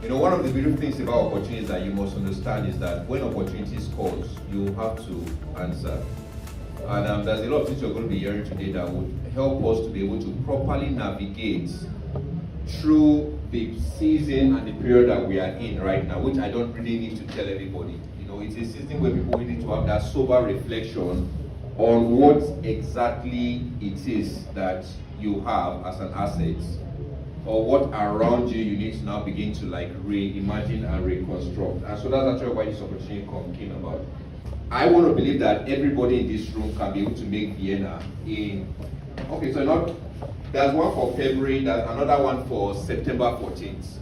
One of the beautiful things about opportunities that you must understand is that when opportunities calls, you have to answer. And there's a lot of things you're going to be hearing today that would help us to be able to properly navigate through the season and the period that we are in right now, which I don't really need to tell everybody. It's a season where people need to have that sober reflection on what exactly it is that you have as an asset, or what around you need to now begin to reimagine and reconstruct. And so that's actually why this opportunity came about. I want to believe that everybody in this room can be able to make Vienna there's one for February, there's another one for September 14th.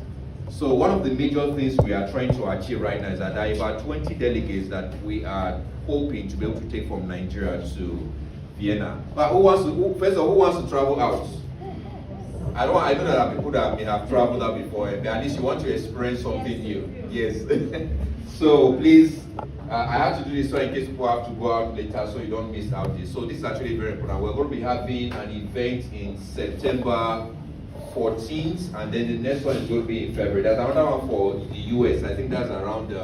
So one of the major things we are trying to achieve right now is that there are about 20 delegates that we are hoping to be able to take from Nigeria to Vienna. But who wants to travel out? I know that there are people that may have traveled out before, but at least you want to experience something new. Yes. So please, I have to do this so in case people have to go out later so you don't miss out this. So this is actually very important. We're going to be having an event in September 14th, and then the next one is going to be in February. There's another one for the US. I think that's around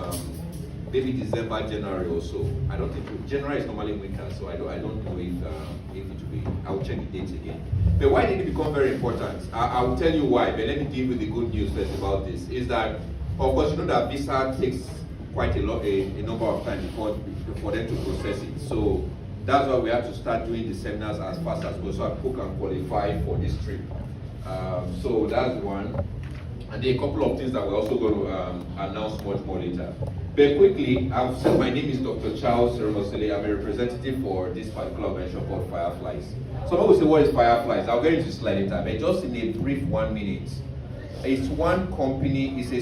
maybe December, January or so. I don't think January is normally winter, so I don't know if it will be. I'll check the dates again. But why did it become very important? I will tell you why, but let me give you the good news first about this. Is that, of course, that visa takes quite a number of time for them to process it. So that's why we have to start doing the seminars as fast as possible so people can qualify for this trip. So that's one. And there are a couple of things that we're also going to announce much more later. But quickly, I've said my name is Dr. Charles Seromosele. I'm a representative for this particular organization called Fireflies. Some people say, what is Fireflies? I'll get into the slide later, but just in a brief 1 minute. It's one company, it's a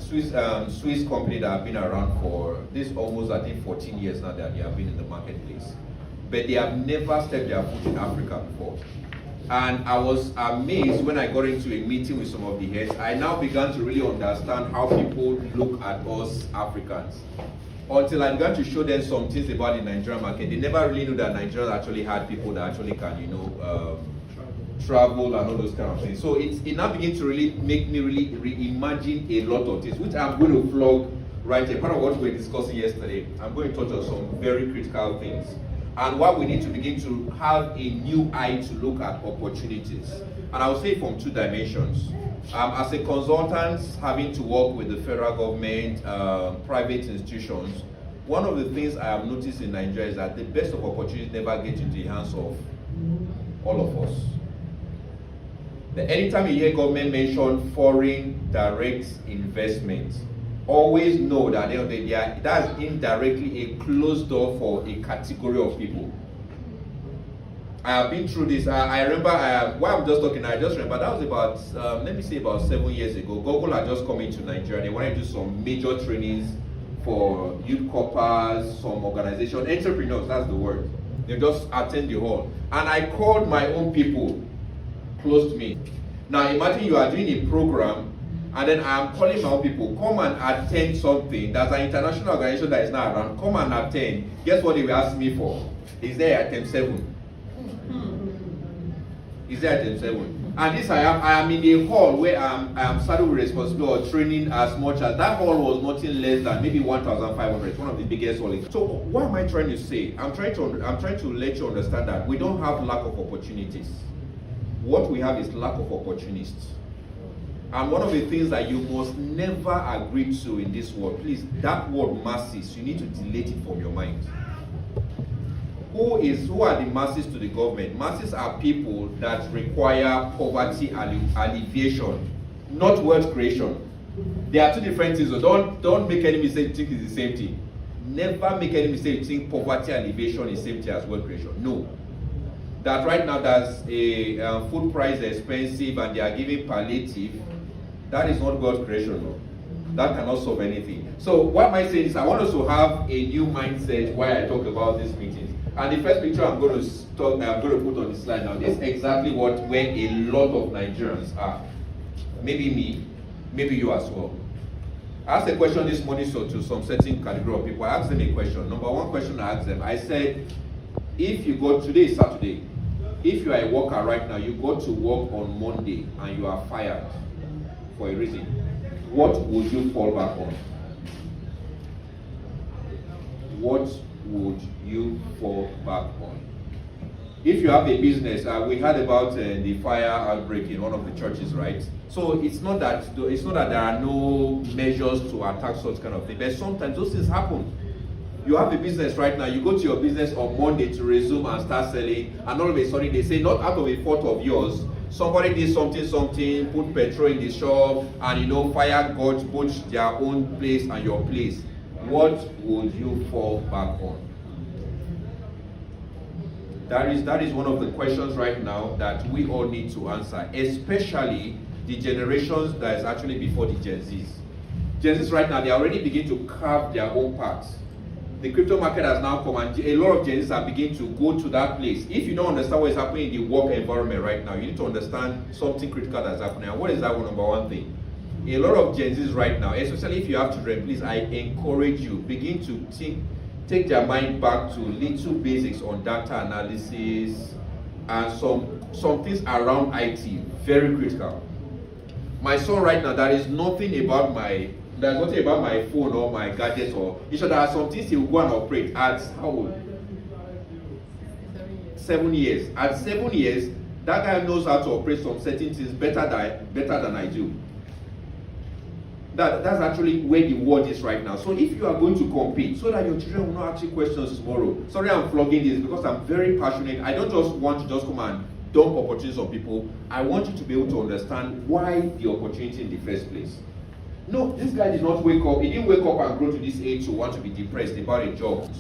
Swiss company that have been around for this almost, I think, 14 years now that they have been in the marketplace. But they have never stepped their foot in Africa before. And I was amazed when I got into a meeting with some of the heads. I now began to really understand how people look at us Africans. Until I began to show them some things about the Nigerian market. They never really knew that Nigeria actually had people that actually can, travel and all those kind of things. So it now begins to really make me really reimagine a lot of things, which I'm going to vlog right here. Part of what we were discussing yesterday, I'm going to touch on some very critical things. And what we need to begin to have a new eye to look at opportunities. And I will say from two dimensions. As a consultant, having to work with the federal government, private institutions, one of the things I have noticed in Nigeria is that the best of opportunities never get into the hands of all of us. Anytime you hear government mention foreign direct investment, always know that that's indirectly a closed door for a category of people. I have been through this. I remember, while I'm just talking, I just remember that was about, let me say about 7 years ago. Google had just come into Nigeria. They wanted to do some major trainings for youth corpers, some organization, entrepreneurs, that's the word. They just attend the hall. And I called my own people close to me. Now imagine you are doing a program and then I'm calling my own people, come and attend something. There's an international organization that is not around, come and attend. Guess what they will ask me for? Is there item 7? Is there item 7? And this I am in a hall where I am saddled with responsibility of training as much as that hall was nothing less than maybe 1,500. It's one of the biggest halls. So what am I trying to say? I'm trying to let you understand that we don't have lack of opportunities. What we have is lack of opportunists. And one of the things that you must never agree to in this world, please, that word masses, you need to delete it from your mind. Who are the masses to the government? Masses are people that require poverty alleviation, not wealth creation. There are two different things, so don't make any mistake think it's the same thing. Never make any mistake think poverty alleviation is the same thing as wealth creation. No. That right now there's a food price expensive and they are giving palliative, that is not wealth creation. No. That cannot solve anything. So what am I saying is I want us to have a new mindset while I talk about these meetings. And the first picture I'm going to put on the slide now, this is exactly where a lot of Nigerians are. Maybe me, maybe you as well. I asked a question this morning to some certain category of people. I asked them a question. Number one question I asked them, I said, if you go, today is Saturday, if you are a worker right now, you go to work on Monday and you are fired for a reason. what would you fall back on? What would you fall back on? If you have a business, we heard about the fire outbreak in one of the churches, right? So it's not that there are no measures to attack such kind of thing, but sometimes those things happen. You have a business right now, you go to your business on Monday to resume and start selling, and all of a sudden they say, not out of a fault of yours, somebody did something, put petrol in the shop, and fire got both their own place and your place. What would you fall back on? That is one of the questions right now that we all need to answer, especially the generations that is actually before the Gen Zs. Gen Zs right now, they already begin to carve their own paths. The crypto market has now come, and a lot of Gen Zs are beginning to go to that place. If you don't understand what is happening in the work environment right now, you need to understand something critical that's happening. And what is that number one thing? A lot of Gen Zs right now, especially if you have children, please, I encourage you, begin to take their mind back to little basics on data analysis and some things around IT, very critical. My son right now, there is nothing about my phone or my gadgets or there are some things he will go and operate at how old? 7 years. At 7 years, that guy knows how to operate some certain things better than I do. That's actually where the world is right now. So if you are going to compete, so that your children will not ask you questions tomorrow. Sorry, I'm flogging this because I'm very passionate. I don't just want to just come and dump opportunities on people. I want you to be able to understand why the opportunity in the first place. No, this guy did not wake up. He didn't wake up and grow to this age to want to be depressed about a job.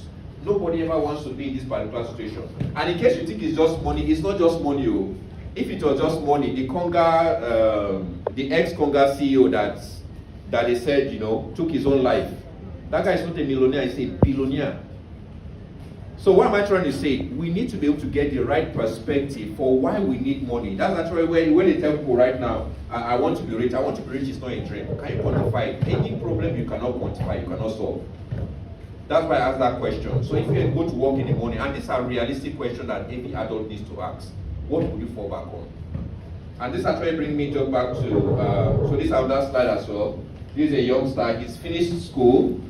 Nobody ever wants to be in this particular situation. And in case you think it's just money, it's not just money. Oh. If it was just money, the ex-Conga CEO that they said, took his own life. That guy is not a millionaire, he's a billionaire. So what am I trying to say? We need to be able to get the right perspective for why we need money. That's actually when they tell people right now, I want to be rich. I want to be rich is not a dream. Can you quantify it? Any problem you cannot quantify, you cannot solve. That's why I asked that question. So if you go to work in the morning, and these are realistic questions that every adult needs to ask, what would you fall back on? And this actually brings me just back to, so this is another slide as well. This is a youngster, he's finished school,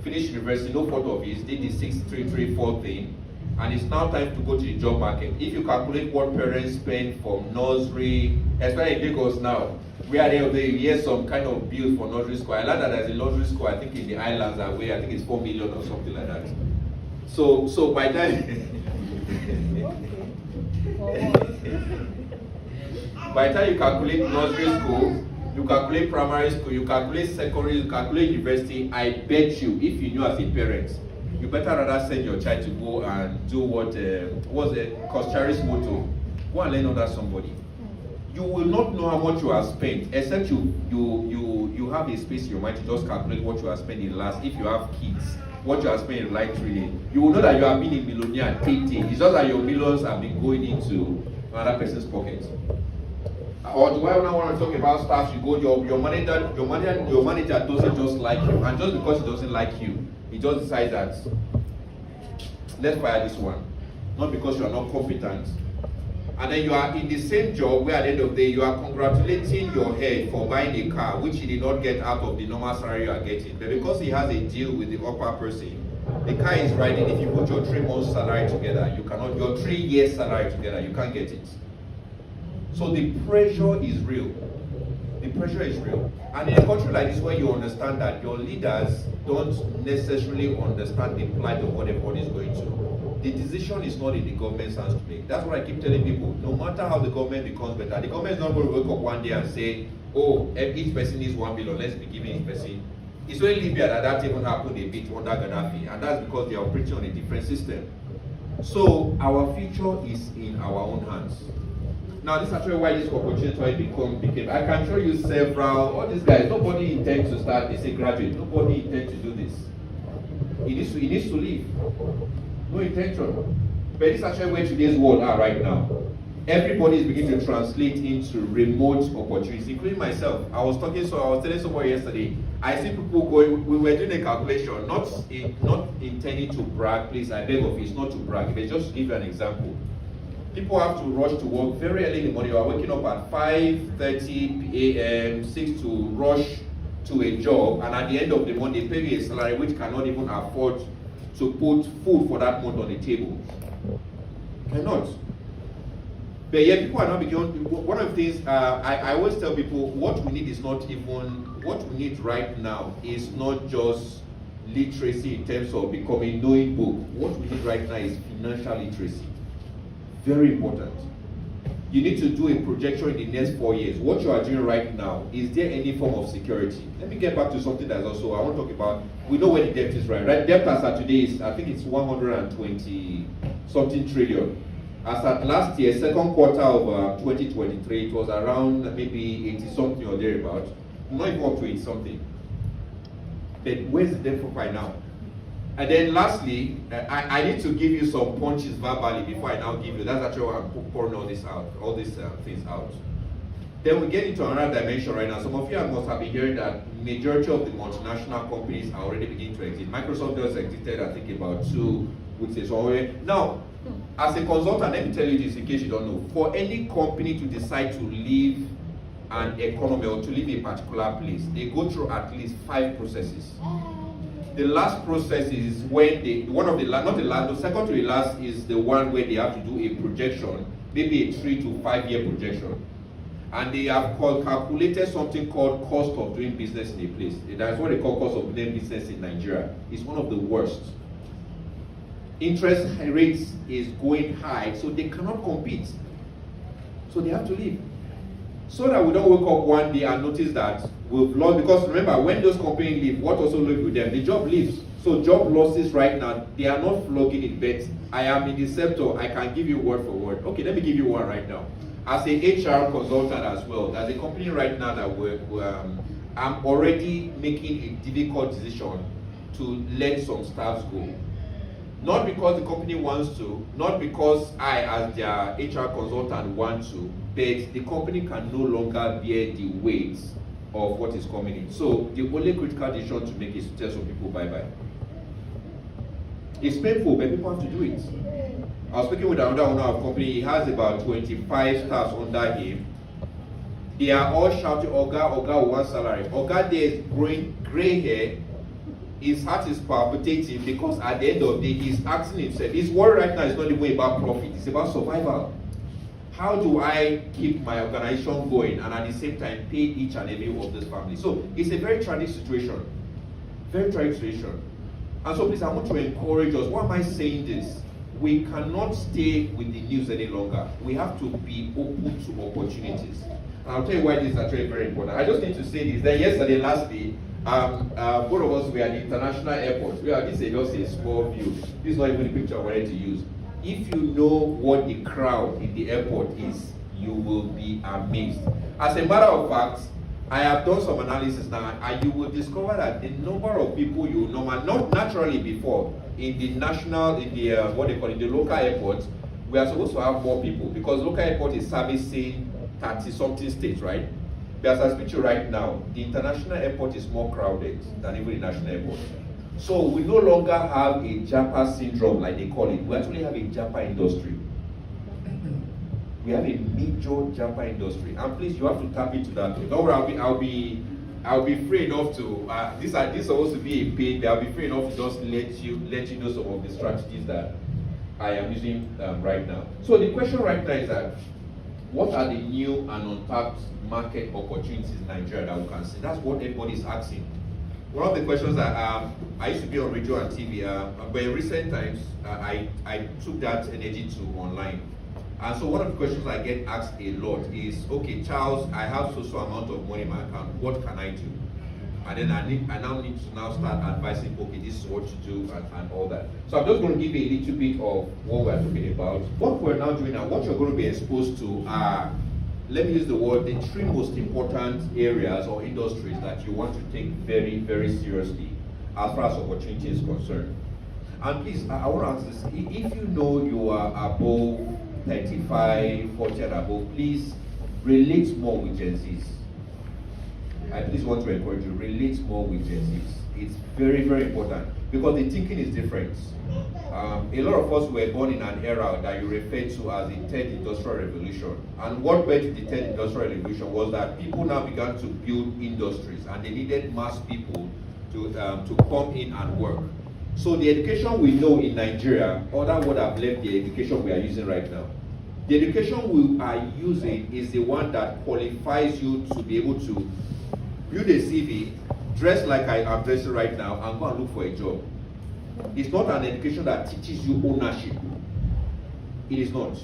finished university, no fault of his, did the 6-3-3-4 thing, and it's now time to go to the job market. If you calculate what parents spend for nursery, especially in Lagos now, we are there, you hear some kind of bill for nursery school. I learned that there's a nursery school, I think in the islands, I think it's 4 million or something like that. So by time, by the time you calculate nursery school, you calculate primary school, you calculate secondary, you calculate university, I bet you, if you knew as a parent, you better rather send your child to go and do what was Koschari's motto, go and learn under somebody. You will not know how much you have spent, except you have a space in your mind to just calculate what you have spent in the last, if you have kids, what you have spent in life really. You will know that you have been a millionaire taking. It's just that your millions have been going into another person's pocket. Or do I now want to talk about stuff? You go, your manager doesn't just like you, and just because he doesn't like you, he just decides that let's fire this one, not because you are not competent. And then you are in the same job where at the end of the day you are congratulating your head for buying a car which he did not get out of the normal salary you are getting, but because he has a deal with the upper person, the car is riding. If you put your 3 months salary together, you cannot. Your 3 years salary together, you can't get it. So the pressure is real. The pressure is real. And in a country like this, where you understand that your leaders don't necessarily understand the plight of what everybody is going through, the decision is not in the government's hands to make. That's what I keep telling people. No matter how the government becomes better, the government is not going to wake up one day and say, oh, each person needs 1 billion, let's be giving each person. It's only Libya that even happened a bit under Gaddafi, and that's because they are operating on a different system. So our future is in our own hands. Now, this is actually why this opportunity became. I can show you several. All these guys, nobody intends to start as a graduate. Nobody intends to do this. He needs to leave. No intention. But this is actually where today's world are right now. Everybody is beginning to translate into remote opportunities, including myself. I was telling somebody yesterday. I see people going. We were doing a calculation, not intending to brag. Please, I beg of you, it's not to brag. But just to give you an example. People have to rush to work very early in the morning. You are waking up at 5:30 a.m., 6 to rush to a job, and at the end of the month they pay you a salary which cannot even afford to put food for that month on the table. Cannot. But yet people are not beginning. One of the things I always tell people, what we need is not even, what we need right now is not just literacy in terms of becoming knowing book. What we need right now is financial literacy. Very important. You need to do a projection in the next 4 years. What you are doing right now, is there any form of security? Let me get back to something that's also, I want to talk about, we know where the debt is, right? Debt as of today is, I think it's 120 something trillion. As at last year, second quarter of 2023, it was around maybe 80 something or thereabout. Not even up to 80 something. But where's the debt profile now? And then lastly, I need to give you some punches verbally before I now give you. That's actually why I'm pouring all this out, all these things out. Then we get into another dimension right now. Some of you must have been hearing that majority of the multinational companies are already beginning to exit. Microsoft just exited, I think, about 2 weeks ago. Now, as a consultant, let me tell you this in case you don't know. For any company to decide to leave an economy or to leave a particular place, they go through at least 5 processes. The last process is when the second to the last is the one where they have to do a projection, maybe a 3 to 5 year projection. And they have calculated something called cost of doing business in a place. That's what they call cost of doing business in Nigeria. It's one of the worst. Interest rates is going high, so they cannot compete. So they have to leave. So that we don't wake up one day and notice that we've lost, because remember, when those companies leave, what also lives with them? The job leaves. So job losses right now, they are not flogging it, but I am in the sector, I can give you word for word. Okay, let me give you one right now. As a HR consultant as well, there's a company right now that I'm already making a difficult decision to let some staffs go. Not because the company wants to, not because I, as their HR consultant, want to, but the company can no longer bear the weight of what is coming in. So the only critical decision to make is to tell some people bye-bye. It's painful, but people have to do it. I was speaking with another owner of a company. He has about 25 staffs under him. They are all shouting, Oga, one salary. Oga there is growing gray hair. His heart is palpitating because at the end of the day, he's asking himself, his worry right now is not even about profit, it's about survival. How do I keep my organization going and at the same time pay each and every one of those families? So it's a very tragic situation. Very tragic situation. And so please, I want to encourage us. Why am I saying this? We cannot stay with the news any longer. We have to be open to opportunities. And I'll tell you why this is actually very important. I just need to say this. Then yesterday, lastly, both of us were at the international airport. This is just a small view. This is not even the picture I wanted to use. If you know what the crowd in the airport is, you will be amazed. As a matter of fact, I have done some analysis now, and you will discover that the number of people you normally, not naturally before, in the national, in the the local airports, we are supposed to have more people because local airport is servicing 30-something states, right? But as I speak to you right now, the international airport is more crowded than even the national airport. So we no longer have a Japa syndrome, like they call it. We actually have a Japa industry. We have a major Japa industry, and please, you have to tap into that. Don't worry, I'll be free enough to. This is supposed to be a paid, but I'll be free enough to just let you know some of the strategies that I am using right now. So the question right now is that, what are the new and untapped market opportunities in Nigeria that we can see? That's what everybody is asking. One of the questions that I used to be on radio and TV, but in recent times, I took that energy to online. And so one of the questions I get asked a lot is, okay, Charles, I have so amount of money in my account, what can I do? And then I now need to start advising, okay, this is what to do and all that. So I'm just going to give you a little bit of what we're talking about. What we're now doing and what you're going to be exposed to are, let me use the word, the 3 most important areas or industries that you want to take very, very seriously as far as opportunity is concerned. And please, I want to ask this, if you know you are above 35, 40 and above, please relate more with Gen Zs. I please want to encourage you, relate more with Gen Zs. It's very, very important because the thinking is different. A lot of us were born in an era that you refer to as the third industrial revolution. And what led to the third industrial revolution was that people now began to build industries and they needed mass people to come in and work. So the education we know in Nigeria, other would have left the education we are using right now. The education we are using is the one that qualifies you to be able to build a CV, dress like I am dressing right now, and go and look for a job. It's not an education that teaches you ownership. It is not.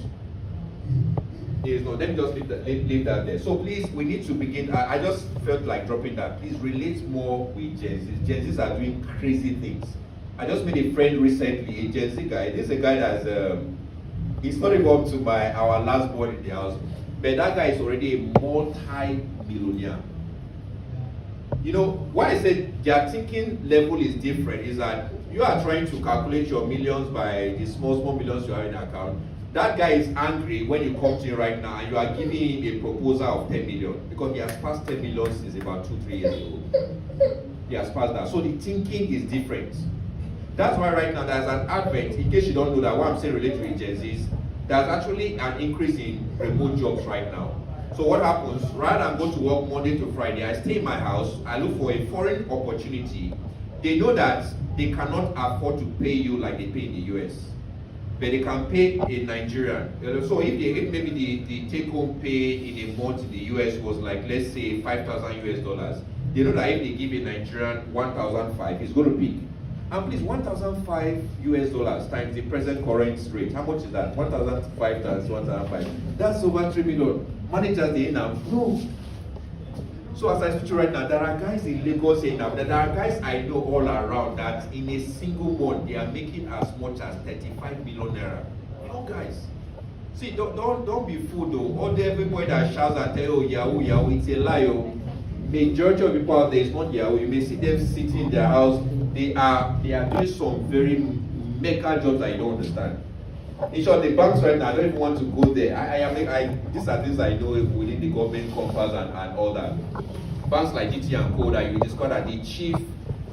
It is not. Let me just leave that there. So please, we need to begin. I just felt like dropping that. Please relate more with Gen Zs. Gen Zs are doing crazy things. I just made a friend recently, a Gen Z guy. This is a guy that's, he's not even up to our last born in the house, but that guy is already a multi-millionaire. You know, why I said their thinking level is different is that you are trying to calculate your millions by the small millions you have in account. That guy is angry when you come to him right now and you are giving him a proposal of 10 million because he has passed 10 million since about 2-3 years ago. He has passed that. So the thinking is different. That's why right now there's an advent, in case you don't know that what I'm saying related to Gen Zs, there's actually an increase in remote jobs right now. So what happens, rather than go to work Monday to Friday, I stay in my house, I look for a foreign opportunity. They know that they cannot afford to pay you like they pay in the US, but they can pay a Nigerian. So if maybe the take-home pay in a month in the US was like, let's say $5,000 US, they know that if they give a Nigerian 1,005, he's going to pick. And please, 1,005 US times the present current rate, how much is that? 1,005 times 1,005. That's over 3 million. Managers, they now, no. So as I speak to you right now, there are guys in Lagos here now, there are guys I know all around that in a single month, they are making as much as 35 million naira. Young guys. See, don't be fooled though. All everybody that shouts and tell you, Yahoo, Yahoo, it's a lie. Oh. Majority of people out there is not Yahoo. You may see them sitting in their house. They are doing some very mega jobs that you don't understand. In short, the banks right now, I don't even want to go there. These are things I know within the government compass and all that. Banks like GT and Co that you discover that the chief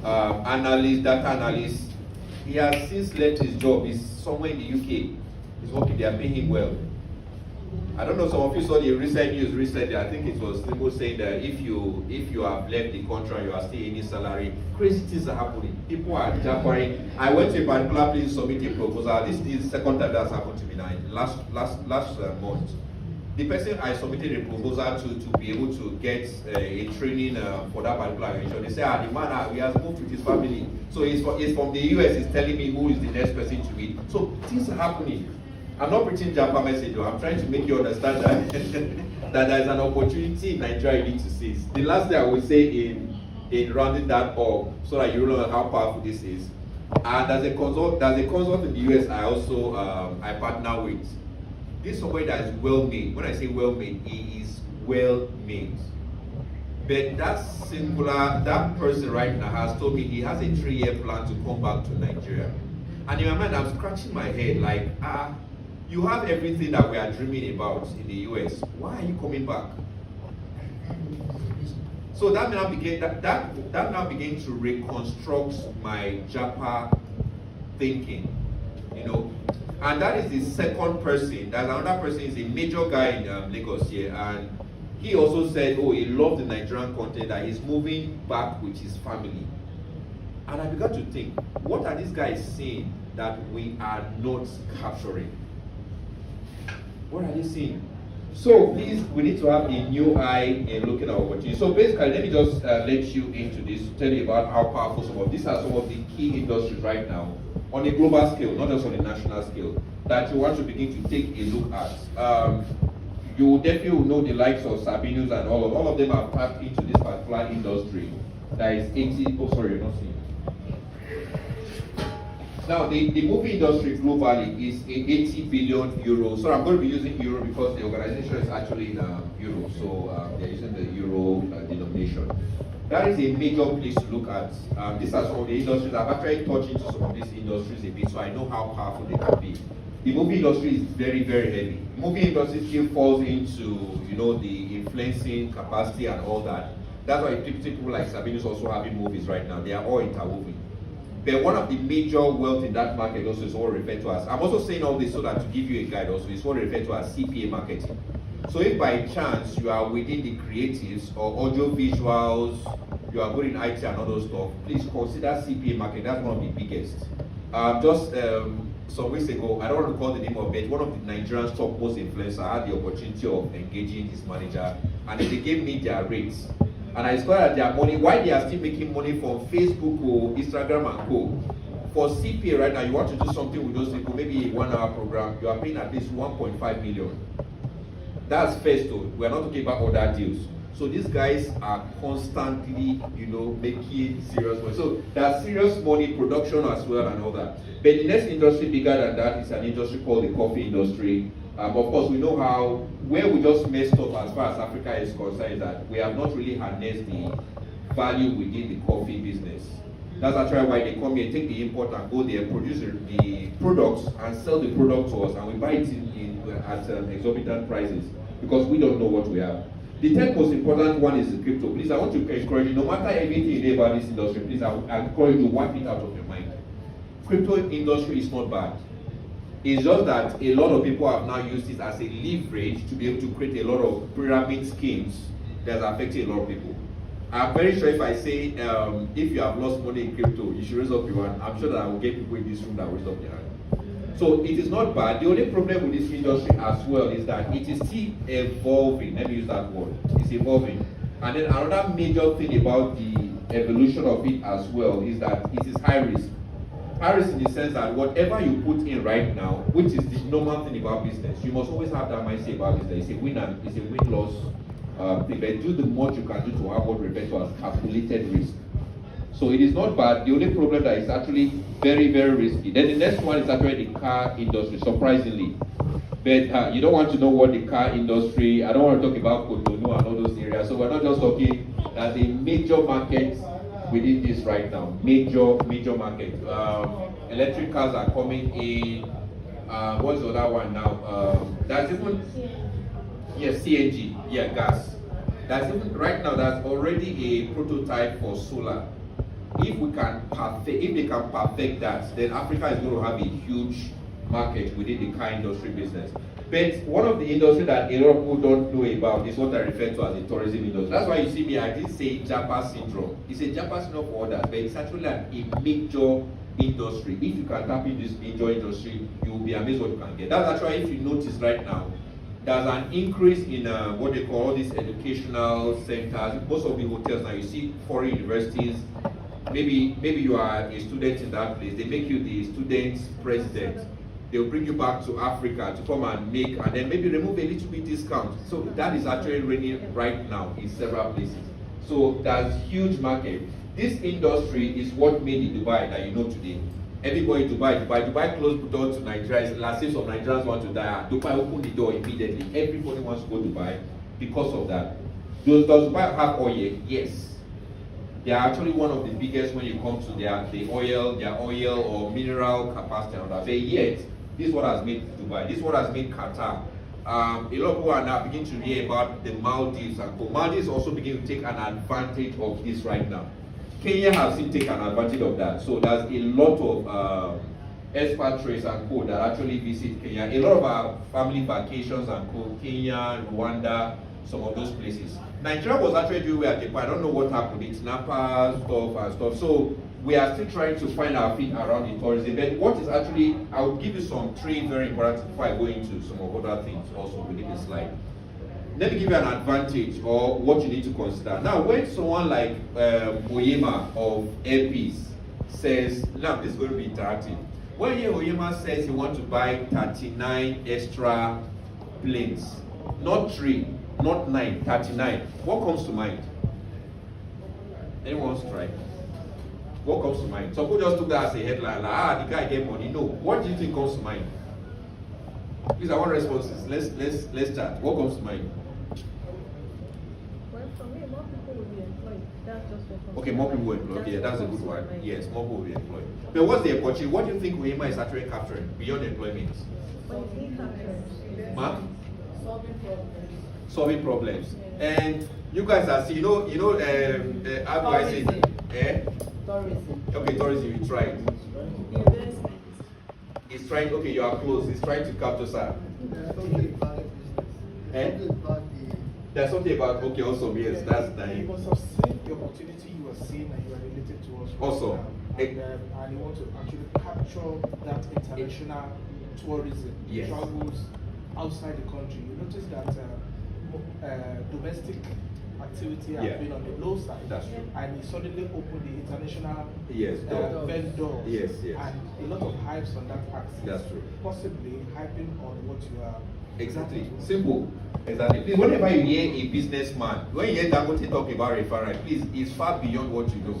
analyst, data analyst, he has since left his job. He's somewhere in the UK. He's working, they are paying him well. I don't know, some of you saw the recent news recently. I think it was people saying that if you have left the country, you are still in his salary. Crazy things are happening. People are jabbering. I went to a particular place to submit a proposal. This is the second time that's happened to me now. Last month, the person I submitted a proposal to be able to get a training for that particular region. They say, the man he has moved with his family, so he's from the US. He's telling me who is the next person to meet. So things are happening. I'm not preaching Japa message, though. I'm trying to make you understand that that there is an opportunity in Nigeria you need to seize. The last thing I will say in rounding that up, so that you know how powerful this is. And there's a consult in the US I also I partner with. This is somebody that is well made. When I say well made, he is well made. But that person right now has told me he has a 3-year plan to come back to Nigeria. And in my mind, I'm scratching my head like, you have everything that we are dreaming about in the US. Why are you coming back? So that now began to reconstruct my Japa thinking, you know. And that is the second person. There's another person, is a major guy in Lagos here, and he also said, oh, he loved the Nigerian content, that he's moving back with his family. And I began to think, what are these guys saying that we are not capturing? What are they seeing? So please, we need to have a new eye in looking at opportunities. So basically, let me just let you into this, tell you about how powerful these are some of the key industries right now, on a global scale, not just on a national scale, that you want to begin to take a look at. You definitely will know the likes of Sabinus and all of them have tapped into this particular industry. That is 80, oh sorry, you're not seeing. Now, the movie industry globally is 80 billion euros. So I'm going to be using euro because the organization is actually in euro. So they're using the euro denomination. That is a major place to look at. These are some of the industries. I've actually touched into some of these industries a bit, so I know how powerful they can be. The movie industry is very, very heavy. The movie industry still falls into, you know, the influencing capacity and all that. That's why people like Sabinus also having movies right now. They are all interwoven. But one of the major wealth in that market also is what we refer to as, I'm also saying all this so that to give you a guide also, is what we refer to as CPA marketing. So if by chance you are within the creatives or audio visuals, you are good in IT and all those stuff, please consider CPA marketing. That's one of the biggest. Just some weeks ago, I don't want to call the name of it, one of the Nigerian top most influencers had the opportunity of engaging his manager, and they gave me their rates. And I discovered that their money, why they are still making money from Facebook or Instagram and co. For CPA right now, you want to do something with those people, maybe a 1 hour program, you are paying at least 1.5 million. That's first though. We are not talking about other deals. So these guys are constantly, making serious money. So there's serious money, production as well and all that. But the next industry bigger than that is an industry called the coffee industry. Of course, we know where we just messed up as far as Africa is concerned is that we have not really harnessed the value within the coffee business. That's actually why they come here, take the import and go there, produce the products and sell the product to us, and we buy it at exorbitant prices because we don't know what we have. The third most important one is the crypto. Please, I want to encourage you, no matter everything you know about this industry, please, I encourage you to wipe it out of your mind. Crypto industry is not bad. It's just that a lot of people have now used it as a leverage to be able to create a lot of pyramid schemes that's affecting a lot of people. I'm very sure if I say, if you have lost money in crypto, you should raise up your hand. I'm sure that I will get people in this room that will raise up their hand. So it is not bad. The only problem with this industry as well is that it is still evolving. Let me use that word. It's evolving. And then another major thing about the evolution of it as well is that it is high risk. High risk in the sense that whatever you put in right now, which is the normal thing about business, you must always have that mindset about business. It's a win-loss thing. But do the much you can do to have what we refer to as calculated risk. So it is not bad. The only problem that is actually very, very risky. Then the next one is actually the car industry, surprisingly. But you don't want to know what the car industry, I don't want to talk about Cotonou and all those areas. So we're not just talking, there's a major market within this right now. Major market. Electric cars are coming in. What's the other one now? That's even, yes, CNG, yeah, gas. That's even, right now, that's already a prototype for solar. If they can perfect that, then Africa is going to have a huge market within the car industry business. But one of the industry that a lot of people don't know about is what I refer to as the tourism industry. That's why you see me, I did say Japa syndrome. It's a Japa syndrome for others, but it's actually a major industry. If you can tap in this major industry, you will be amazed what you can get. That's actually, if you notice right now, there's an increase in what they call all these educational centers. Most of the hotels now, you see foreign universities. Maybe you are a student in that place. They make you the student's president. They'll bring you back to Africa to come and then maybe remove a little bit discount. So that is actually raining right now in several places. So there's huge market. This industry is what made the Dubai that you know today. Everybody Dubai closed the door to Nigeria. Last year some Nigerians want to die. Dubai opened the door immediately. Everybody wants to go to Dubai because of that. Does Dubai have oil? Yes. They are actually one of the biggest when it comes to their oil or mineral capacity and all that. But yet, this is what has made Dubai. This is what has made Qatar. A lot of people are now beginning to hear about the Maldives and Maldives also begin to take an advantage of this right now. Kenya has seen take an advantage of that. So there's a lot of expatriates and co that actually visit Kenya. A lot of our family vacations and co, Kenya, Rwanda, some of those places. Nigeria was actually doing well at the point. I don't know what happened. It's Napa stuff. So we are still trying to find our feet around the tourism. But what is actually, I will give you some three very important before I go into some of other things also within the slide. Let me give you an advantage or what you need to consider. Now, when someone like Oyema of Airpeace says, now this is going to be interactive. When Oyema says he wants to buy 39 extra planes, not 3, not 9, 39, what comes to mind? Anyone strike? What comes to mind? Some people just took that as a headline, like, the guy get money. No, what do you think comes to mind? Please, I want responses. Let's chat. What comes to mind? Well, for me, more people will be employed. That's just what comes Okay, more people will employed. Yeah, that's a good one. Yes, more people will be employed. But what's the opportunity? What do you think Oyema is actually capturing beyond employment? But he captures. Mark? Solving problems. solving problems. Yeah. And you guys are see, how do I say it? Tourism. Okay, tourism, you tried. Investment. He's trying, okay, you are close. He's trying to capture sir. There's something about, okay, also, yes, that's nice. You must have seen the opportunity you are seeing and you are related to us. Also, and you want to actually capture that international tourism, yes, travels outside the country. You notice that domestic activity has been on the low side. That's true. And it suddenly opened the international vendors. Yes. And a lot of hypes on that axis. That's true. Possibly hyping on what you are. Exactly. Simple. Exactly. Please, whenever you hear a businessman, when you hear Dangote talk about referral, please, it's far beyond what you know.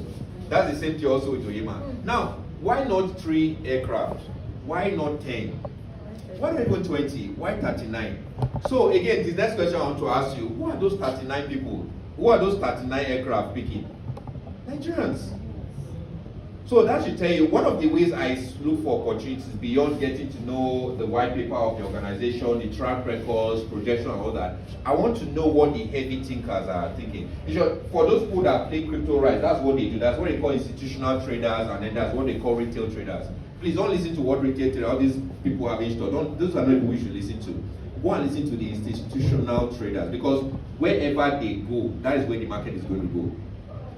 That's the same thing also with Oyema. Now, why not 3 aircraft? Why not 10? Why not even 20? Why 39? So again, the next question I want to ask you, who are those 39 people? Who are those 39 aircraft picking? Nigerians. So that should tell you, one of the ways I look for opportunities beyond getting to know the white paper of the organization, the track records, projection and all that, I want to know what the heavy thinkers are thinking. For those people that play crypto right, that's what they do. That's what they call institutional traders, and then that's what they call retail traders. Please don't listen to what retail traders, all these people have installed. Those are not people you should listen to. Go and listen to the institutional traders, because wherever they go, that is where the market is going to go.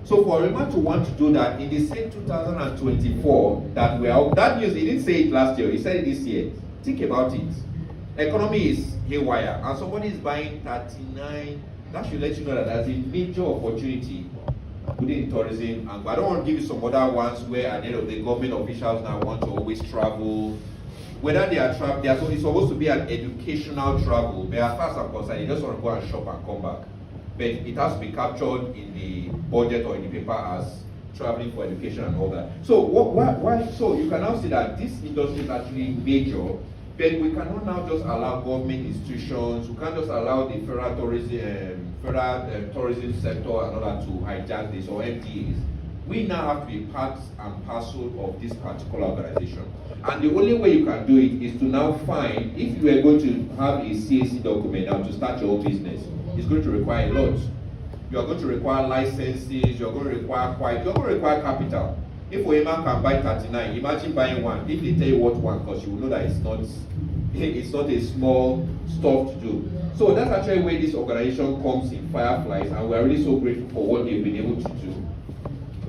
So for Rema to want to do that in the same 2024 that we are, that news, he didn't say it last year, he said it this year. Think about it. Economy is haywire and somebody is buying 39. That should let you know that there's a major opportunity within tourism. And I don't want to give you some other ones where at the end of the government officials now want to always travel. Whether they are traveling, it's supposed to be an educational travel. But as far as I'm concerned, you just want to go and shop and come back. But it has to be captured in the budget or in the paper as traveling for education and all that. So why? So you can now see that this industry is actually major, but we cannot now just allow government institutions, we can't just allow the federal tourism sector and all that to hijack this, or FTAs. We now have to be part and parcel of this particular organization. And the only way you can do it is to now find, if you are going to have a CAC document now to start your own business, it's going to require a lot. You are going to require licenses, you are going to require capital. If Oyema can buy 39, imagine buying one. If they tell you what one, because you will know that it's not a small stuff to do. So that's actually where this organization comes in, Fireflies, and we are really so grateful for what they've been able to do.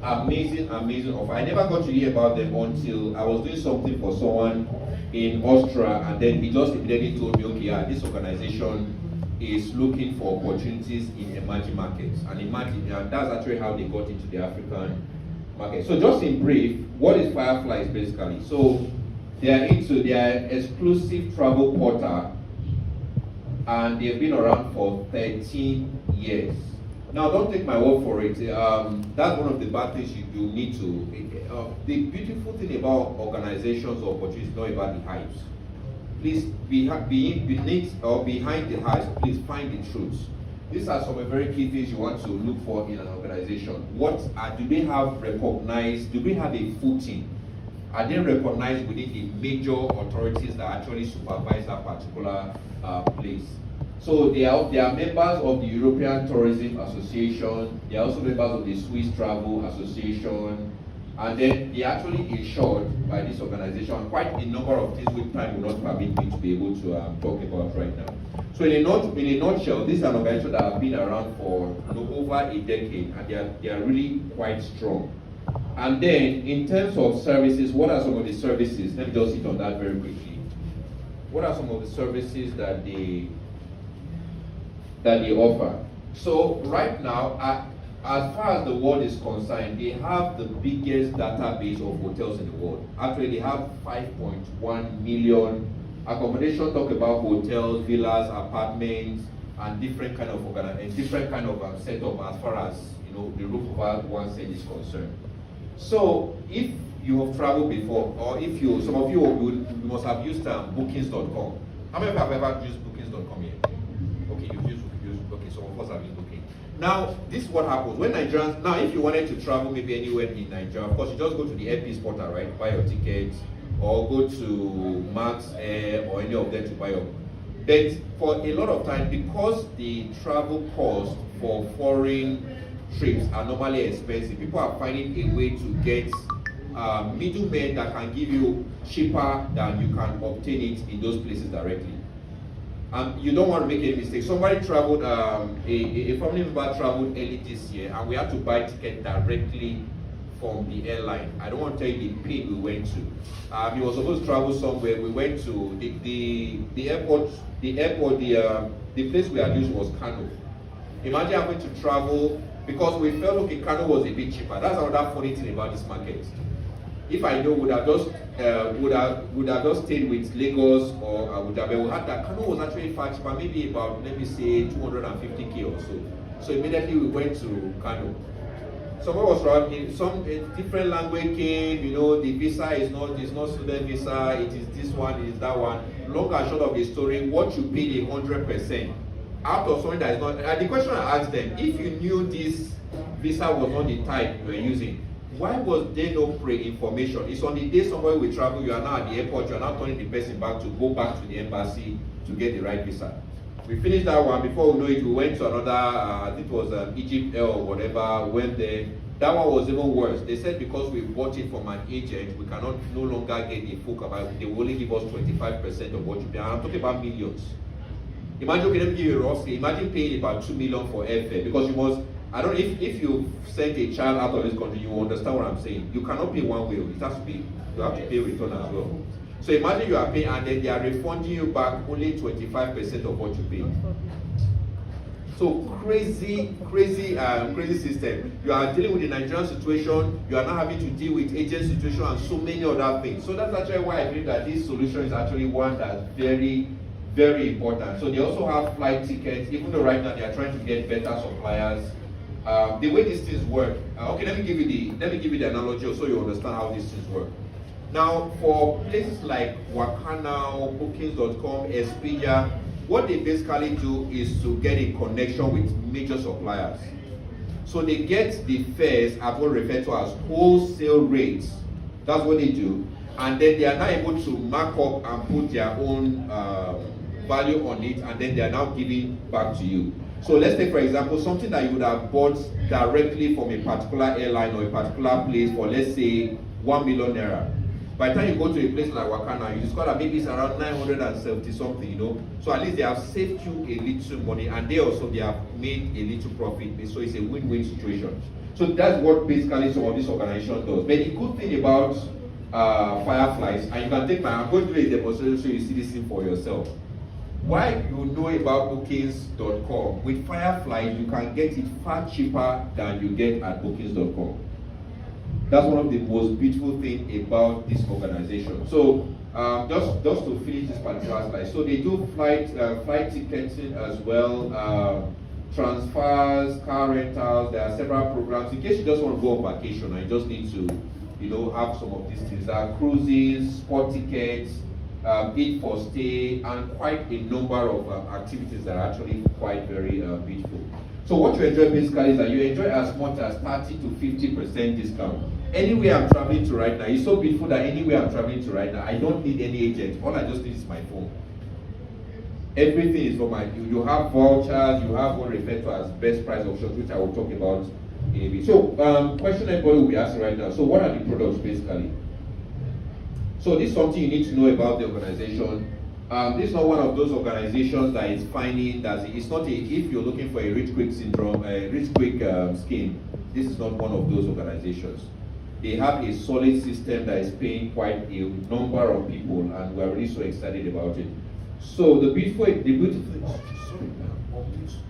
Amazing offer. I never got to hear about them until I was doing something for someone in Austria, and then he just immediately told me, okay, yeah, this organization is looking for opportunities in emerging markets. And that's actually how they got into the African market. So just in brief, what is Fireflies basically? So they are into their exclusive travel portal, and they've been around for 13 years. Now, don't take my word for it. That's one of the bad things you need to. The beautiful thing about organizations or opportunities is not about the hypes. Please, beneath or behind the hypes, please find the truth. These are some very key things you want to look for in an organization. Do they have recognized? Do they have a footing? Are they recognized within the major authorities that actually supervise that particular place? So they are members of the European Tourism Association. They are also members of the Swiss Travel Association, and then they are actually insured by this organization. Quite a number of things which time will not permit me to be able to talk about right now. So in a nutshell, this is an organization that has been around for over a decade, and they are really quite strong. And then in terms of services, what are some of the services? Let me just hit on that very quickly. What are some of the services that they offer? So right now, as far as the world is concerned, they have the biggest database of hotels in the world. Actually, they have 5.1 million accommodation. Talk about hotels, villas, apartments, and different kind of setup as far as the roof over one's head is concerned. So if you have traveled before, or some of you must have used bookings.com. How many of you have ever used bookings.com here? Okay, you've used, okay, some of us have used Booking. Now, this is what happens when Nigerians, now if you wanted to travel maybe anywhere in Nigeria, of course you just go to the airpiece portal, right? Buy your tickets, or go to Max Air or any of them to buy your But for a lot of time, because the travel cost for foreign trips are normally expensive, people are finding a way to get middlemen that can give you cheaper than you can obtain it in those places directly. You don't want to make any mistake. Somebody traveled, a family member traveled early this year, and we had to buy ticket directly from the airline. I don't want to tell you the pain we went to. He was supposed to travel somewhere. We went to the airport. The place we had used was Kano. Imagine having to travel because we felt okay, Kano was a bit cheaper. That's another funny thing about this market. If I know, would have just stayed with Lagos or Abu Dhabi. We had that Kano was actually far cheaper, maybe about, let me say, 250k or so. So immediately we went to Kano. Someone was traveling, some different language came, the visa is not student visa, it is this one, it is that one. Long and short of the story, what you paid 100% out of something that is not. The question I asked them, if you knew this visa was not the type you were using, why was there no pre-information? It's on the day somewhere we travel, you are now at the airport, you are now turning the person back to go back to the embassy to get the right visa. We finished that one. Before we know it, we went to another, I think it was Egypt Air or whatever, went there. That one was even worse. They said because we bought it from an agent, we cannot no longer get the full capacity. They will only give us 25% of what you pay. And I'm talking about millions. Imagine, okay, let me give you a rough scale. Imagine paying about 2 million for airfare, because you must, I don't know, if you send a child out of this country, you understand what I'm saying. You cannot pay one way, it has to be, you have to pay return as well. So imagine you are paying and then they are refunding you back only 25% of what you pay. So crazy system. You are dealing with the Nigerian situation, you are now having to deal with agent situation and so many other things. So that's actually why I believe that this solution is actually one that's very, very important. So they also have flight tickets, even though right now they are trying to get better suppliers. The way these things work, okay, let me give you the analogy so you understand how these things work. Now, for places like Wakana, Bookings.com, Expedia, what they basically do is to get a connection with major suppliers. So they get the fares at what referred to as wholesale rates. That's what they do. And then they are now able to mark up and put their own value on it, and then they are now giving back to you. So let's take, for example, something that you would have bought directly from a particular airline or a particular place for, let's say, 1 million naira. By the time you go to a place like Wakana, you discover that maybe it's around 970 something, So at least they have saved you a little money, and they have made a little profit. So it's a win-win situation. So that's what basically some of this organization does. But the good thing about Fireflies, and you can take I'm going to do a demonstration so you see this thing for yourself. Why you know about Bookings.com, with Fireflies you can get it far cheaper than you get at Bookings.com. That's one of the most beautiful things about this organization. So just to finish this particular slide, so they do flight ticketing as well, transfers, car rentals. There are several programs in case you just want to go on vacation and you just need to, have some of these things. There are cruises, sport tickets, eat for stay, and quite a number of activities that are actually quite very beautiful. So what you enjoy basically is that you enjoy as much as 30 to 50% discount. Anywhere I'm traveling to right now, it's so beautiful that anywhere I'm traveling to right now, I don't need any agent. All I just need is my phone. Everything is for you have vouchers, you have what referred to as best price options, which I will talk about in a bit. So, question everybody will be asking right now. So, what are the products basically? So, this is something you need to know about the organization. This is not one of those organizations that is finding that it's not if you're looking for a rich quick syndrome, a rich quick scheme. This is not one of those organizations. They have a solid system that is paying quite a number of people, and we're really so excited about it. So the beautiful sorry, please,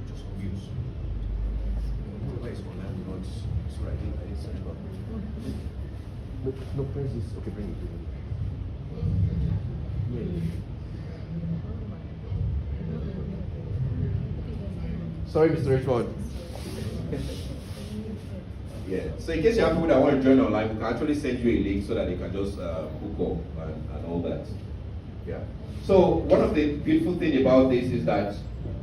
just on mute. Sorry, I didn't set it up. No, press this. Okay, bring it. Yeah. Sorry, Mr. Richmond. Yeah. So in case you have people that want to join online, we can actually send you a link so that they can just hook up and all that. Yeah. So one of the beautiful things about this is that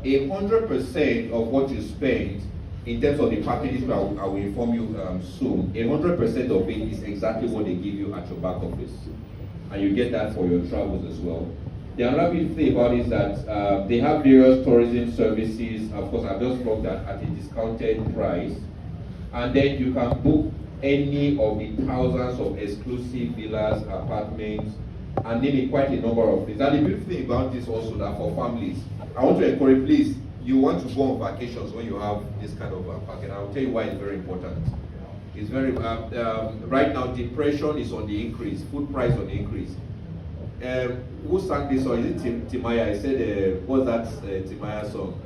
100% of what you spend in terms of the packages, I will inform you soon, 100% of it is exactly what they give you at your back office. And you get that for your travels as well. The another beautiful thing about it is that they have various tourism services. Of course, I've just brought that at a discounted price. And then you can book any of the thousands of exclusive villas, apartments, and name it quite a number of things. And the beautiful thing about this also that for families, I want to encourage, please, you want to go on vacations when you have this kind of package. I'll tell you why it's very important. It's very, right now, depression is on the increase, food price on the increase. Who sang this song? Is it Timaya? I said, what's that Timaya song?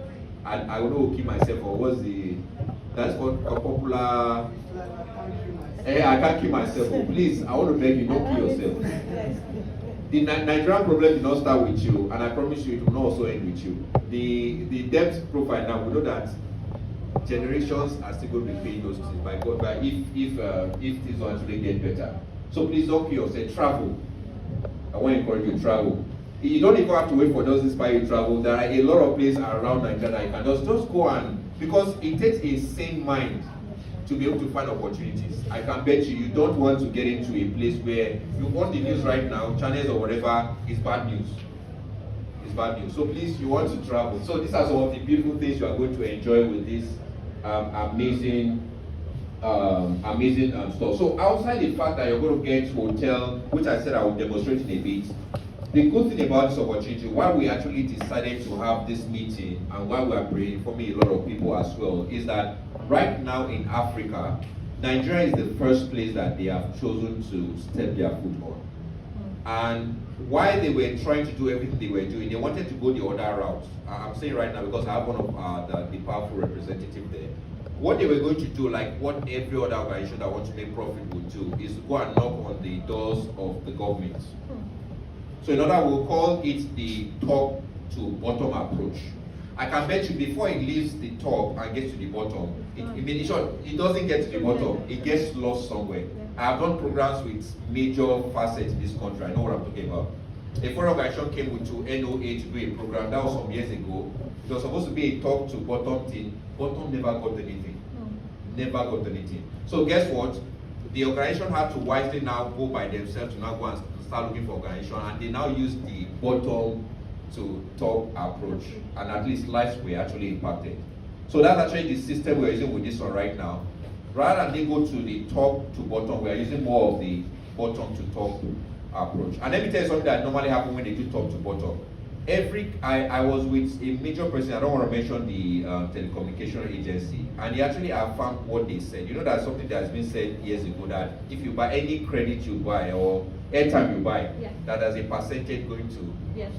And I don't know, keep myself, or what's the, that's called a popular, I can't keep myself. Please, I want to beg you, don't kill yourself. The Nigerian problem did not start with you, and I promise you it will not also end with you. The debt profile now, we know that generations are still going to be paying those things by God, but if things don't actually get better. So please don't kill yourself, travel. I want to encourage you to travel. You don't even have to wait for those inspire you to travel. There are a lot of places around Nigeria that you can just go and, because it takes a sane mind to be able to find opportunities. I can bet you don't want to get into a place where you want the news right now, channels or whatever, is bad news. It's bad news. So please, you want to travel. So these are some of the beautiful things you are going to enjoy with this amazing stuff. So outside the fact that you're going to get hotel, which I said I will demonstrate in a bit, the good thing about this opportunity, why we actually decided to have this meeting and why we are informing a lot of people as well, is that right now in Africa, Nigeria is the first place that they have chosen to step their foot on. And while they were trying to do everything they were doing, they wanted to go the other route. I'm saying right now because I have one of the powerful representatives there. What they were going to do, like what every other organization that wants to make profit would do, is to go and knock on the doors of the government. So in other words, we'll call it the top to bottom approach. I can bet you before it leaves the top and gets to the bottom, it doesn't get to the bottom, it gets lost somewhere. I have done programs with major facets in this country, I know what I'm talking about. A foreign organization came with to NOA to do a program, that was some years ago. It was supposed to be a top to bottom thing, bottom never got anything. Never got anything. So guess what? The organization had to wisely now go by themselves to now go and start looking for organization, and they now use the bottom to top approach, and at least lives were actually impacted. So that's actually the system we're using with this one right now. Rather than they go to the top to bottom, we are using more of the bottom to top approach. And let me tell you something that normally happens when they do top to bottom. I was with a major person, I don't want to mention the telecommunication agency, and they actually affirmed what they said. You know, that's something that has been said years ago, that if you buy any credit you buy or airtime you buy, that there's a percentage going to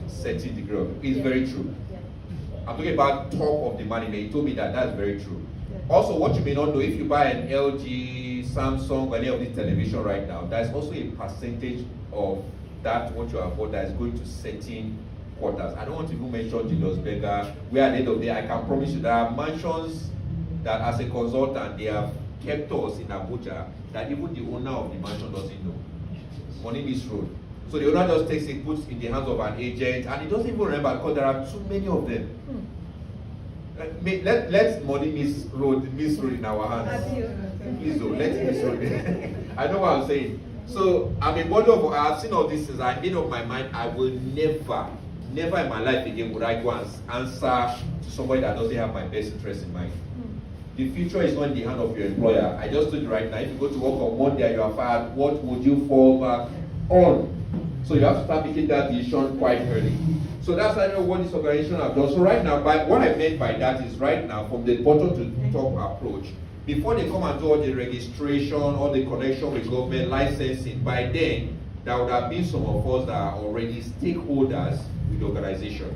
certain degree of it. It's very true. I'm talking about top of the money. They told me that that's very true. Also, what you may not know, if you buy an LG, Samsung, or any of these television right now, there's also a percentage of that what you have bought that is going to certain quarters. I don't want to even mention Julius Berger, where at the end of the day, I can promise you there are mansions that as a consultant, they have kept us in Abuja that even the owner of the mansion doesn't know. On this road. So the owner just takes it, puts in the hands of an agent, and he doesn't even remember because there are too many of them. Let money miss road in our hands. Please don't, let it miss road. I know what I'm saying. So I'm a body of, I've seen all these things, I made up my mind, I will never in my life again would I go and answer to somebody that doesn't have my best interest in mind. The future is not in the hand of your employer. I just told you right now, if you go to work on Monday and you are fired, what would you fall back on? So you have to start making that decision quite early. So that's what this organization have done. So right now, what I meant by that is right now, from the bottom to top approach, before they come and do all the registration, all the connection with government, licensing, by then, there would have been some of us that are already stakeholders with the organization.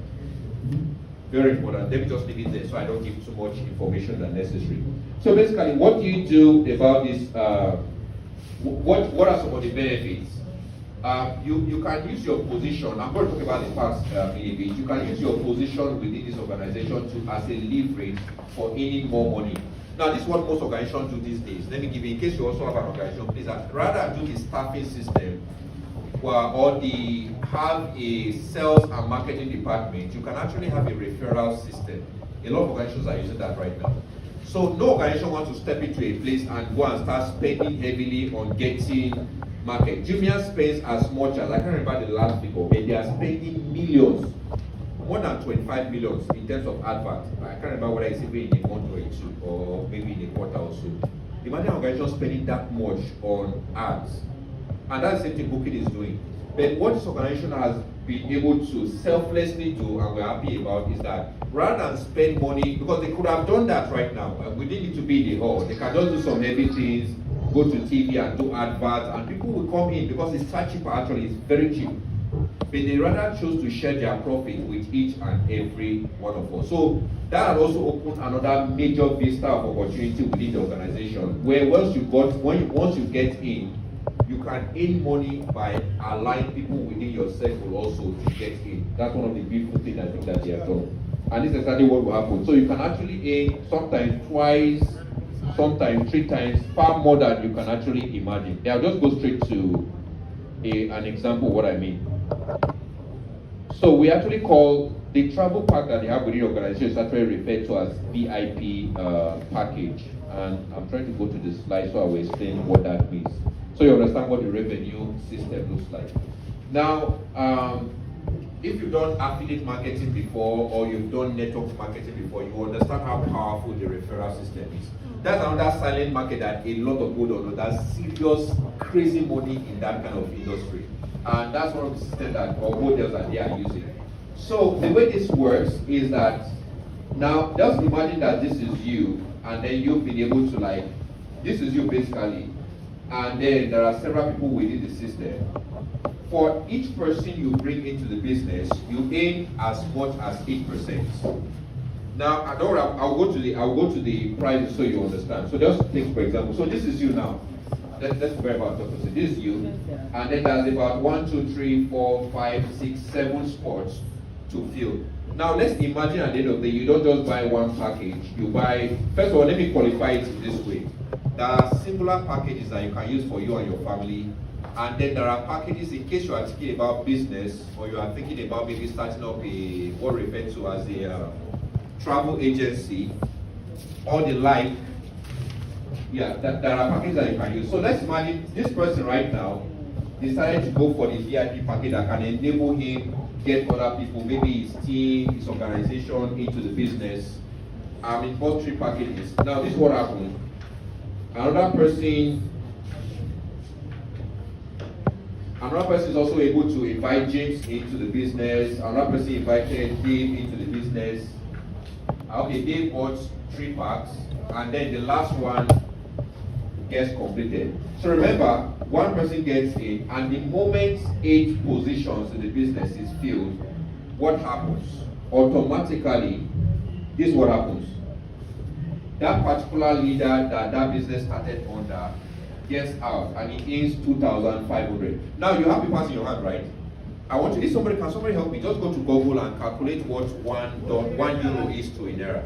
Very important. Let me just leave it there so I don't give too much information than necessary. So basically, what do you do about this? What are some of the benefits? You can use your position. I'm going to talk about the facts in a bit. You can use your position within this organization to as a leverage for earning more money. Now, this is what most organizations do these days. Let me give you, in case you also have an organization, please, rather than do the staffing system or have a sales and marketing department, you can actually have a referral system. A lot of organizations are using that right now. So no organization wants to step into a place and go and start spending heavily on getting market. Jumia spends as much as, I can't remember the last figure, but they are spending millions, more than 25 millions in terms of advert. I can't remember whether it's even in a month or two, or maybe in a quarter or so. Imagine an organization spending that much on ads. And that's the same thing Booking is doing. But what this organization has been able to selflessly do, and we're happy about, is that rather than spend money, because they could have done that right now, and we didn't need to be in the hall. They can just do some heavy things, go to TV and do adverts, and people will come in because it's far cheaper actually, it's very cheap. But they rather choose to share their profit with each and every one of us. So that has also opened another major vista of opportunity within the organization, where once you get in, you can earn money by allowing people within your circle also to get in. That's one of the beautiful things I think that they have done. And this is exactly what will happen. So you can actually earn sometimes twice, sometimes 3 times, far more than you can actually imagine. I'll just go straight to an example of what I mean. So we actually call the travel pack that they have within the organization is actually referred to as VIP package. And I'm trying to go to the slide so I will explain what that means, so you understand what the revenue system looks like. Now, if you've done affiliate marketing before, or you've done network marketing before, you understand how powerful the referral system is. That's another silent market that a lot of people don't know. That's serious, crazy money in that kind of industry. And that's one of the systems that, or models that they are using. So the way this works is that, now just imagine that this is you, and then you've been able to this is you basically, and then there are several people within the system. For each person you bring into the business, you earn as much as 8%. Now, I'll go to the prices so you understand. So just think, for example, so this is you now. Let's forget about that. This is you, and then there's about 1, 2, 3, 4, 5, 6, 7 spots to fill. Now let's imagine at the end of the day, you don't just buy one package. You buy, first of all, let me qualify it this way. There are singular packages that you can use for you and your family, and then there are packages in case you are thinking about business, or you are thinking about maybe starting up what referred to as a travel agency or the like. Yeah, there are packages that you can use. So let's imagine this person right now decided to go for the VIP package that can enable him get other people, maybe his team, his organization into the business. In both 3 packages. Now this is what happened. Another person is also able to invite James into the business. Another person invited Dave into the business. Okay, Dave bought 3 packs, and then the last one gets completed. So remember, one person gets in, and the moment 8 positions in the business is filled, what happens? Automatically, this is what happens. That particular leader that business started under gets out, and it is 2,500. Now you have the pass in your hand, right? Can somebody help me? Just go to Google and calculate what one euro is to an era.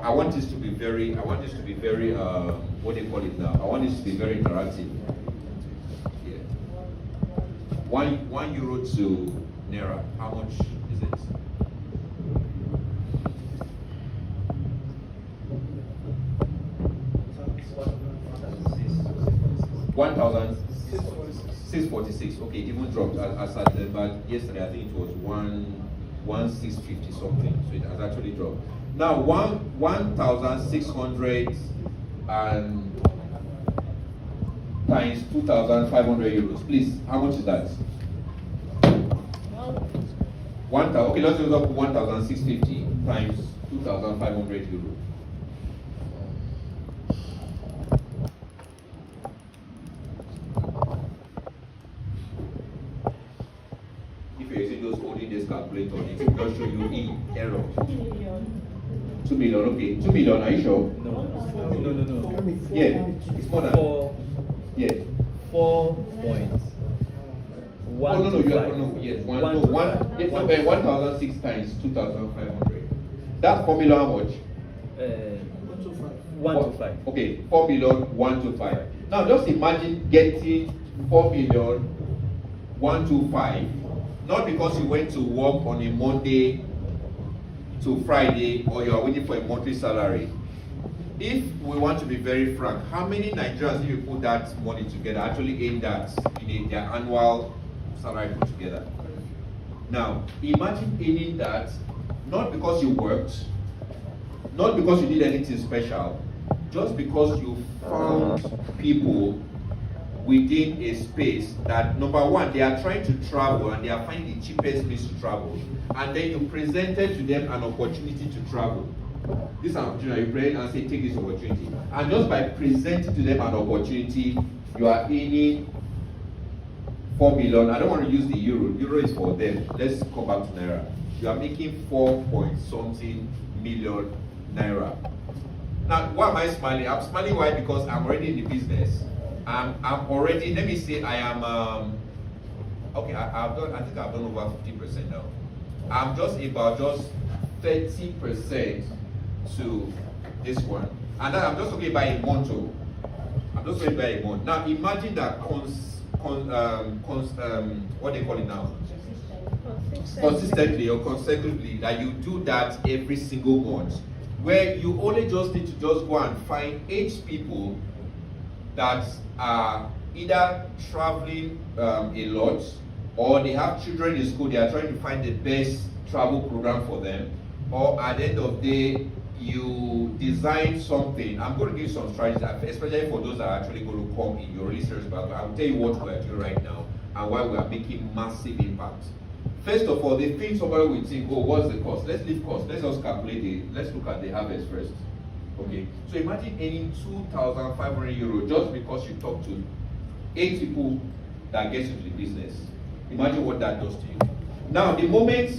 I want this to be very, what do you call it now? I want this to be very interactive. Yeah. 1 euro to Naira, how much is it? $1,646. Okay, it even dropped. As at but yesterday, I think it was 1,650 something. So it has actually dropped. Now 1,600 and times 2,500 euros. Please, how much is that? 1,000. Okay, let's use up 1,650 times 2,500 euros. If you're using those holding this calculator, it will not show you in error. 2 million, okay. 2 million, are you sure? No. Yeah, it's more than 4. Yeah. 4 points. Oh no, you are no, yes, 1,006 times 2,500. That's 4 million. How much? 125. Okay, 4 million 125. Now just imagine getting 4 million 125, not because you went to work on a Monday to Friday, or you are waiting for a monthly salary. if we want to be very frank, how many Nigerians, if you put that money together, actually earn that in their annual salary put together? Now, imagine earning that, not because you worked, not because you did anything special, just because you found people within a space that, number one, they are trying to travel and they are finding the cheapest means to travel. And then you presented to them an opportunity to travel. This opportunity, you pray and say, take this opportunity. And just by presenting to them an opportunity, you are earning 4 million. I don't want to use the euro. Euro is for them. Let's come back to Naira. You are making 4-point-something million Naira. Now, why am I smiling? I'm smiling why? Because I'm already in the business. I'm already, let me say I am, okay, I think I've done over 50% now. I'm just about 30% to this one. And I'm just talking about a month. I'm just talking about a month. Now imagine that what they call it now? Consistently or consecutively, that you do that every single month, where you only just need to just go and find 8 people that are either traveling a lot, or they have children in school, they are trying to find the best travel program for them, or at the end of the day, you design something. I'm going to give you some strategies, especially for those that are actually going to come in your research background. I'll tell you what we are doing right now and why we are making massive impact. First of all, the thing somebody will think, oh, what's the cost? Let's leave cost. Let's just calculate it. Let's look at the harvest first. Okay, so imagine earning 2,500 euro just because you talk to 8 people that get into the business. Imagine what that does to you. Now, the moment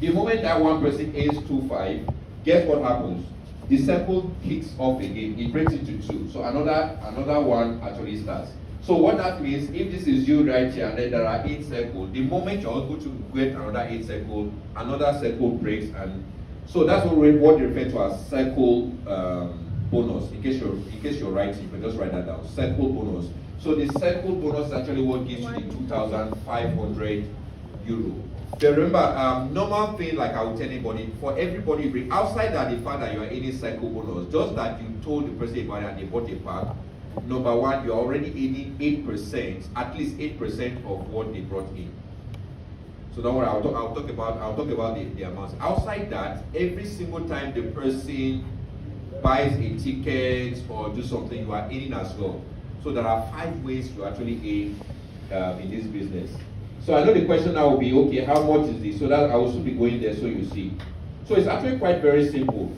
that one person earns 2.5, guess what happens? The circle kicks off again. It breaks into 2. So another one actually starts. So what that means, if this is you right here and then there are 8 circles, the moment you're able to get another 8 circles, another circle breaks, and so that's what they refer to as circle bonus. In case you're writing, you can just write that down. Circle bonus. So the circle bonus is actually what gives you the 2,500 euro. But remember, normal thing, like I would tell anybody, for everybody, bring outside that the fact that you are earning circle bonus, just that you told the person about it and they bought a pack. Number one, you're already earning 8%, at least 8% of what they brought in. So don't worry, I'll talk about the amounts. Outside that, every single time the person buys a ticket or do something, you are earning as well. So there are 5 ways you actually earn in this business. So I know the question now will be, okay, how much is this? So that I will soon be going there so you see. So it's actually quite very simple.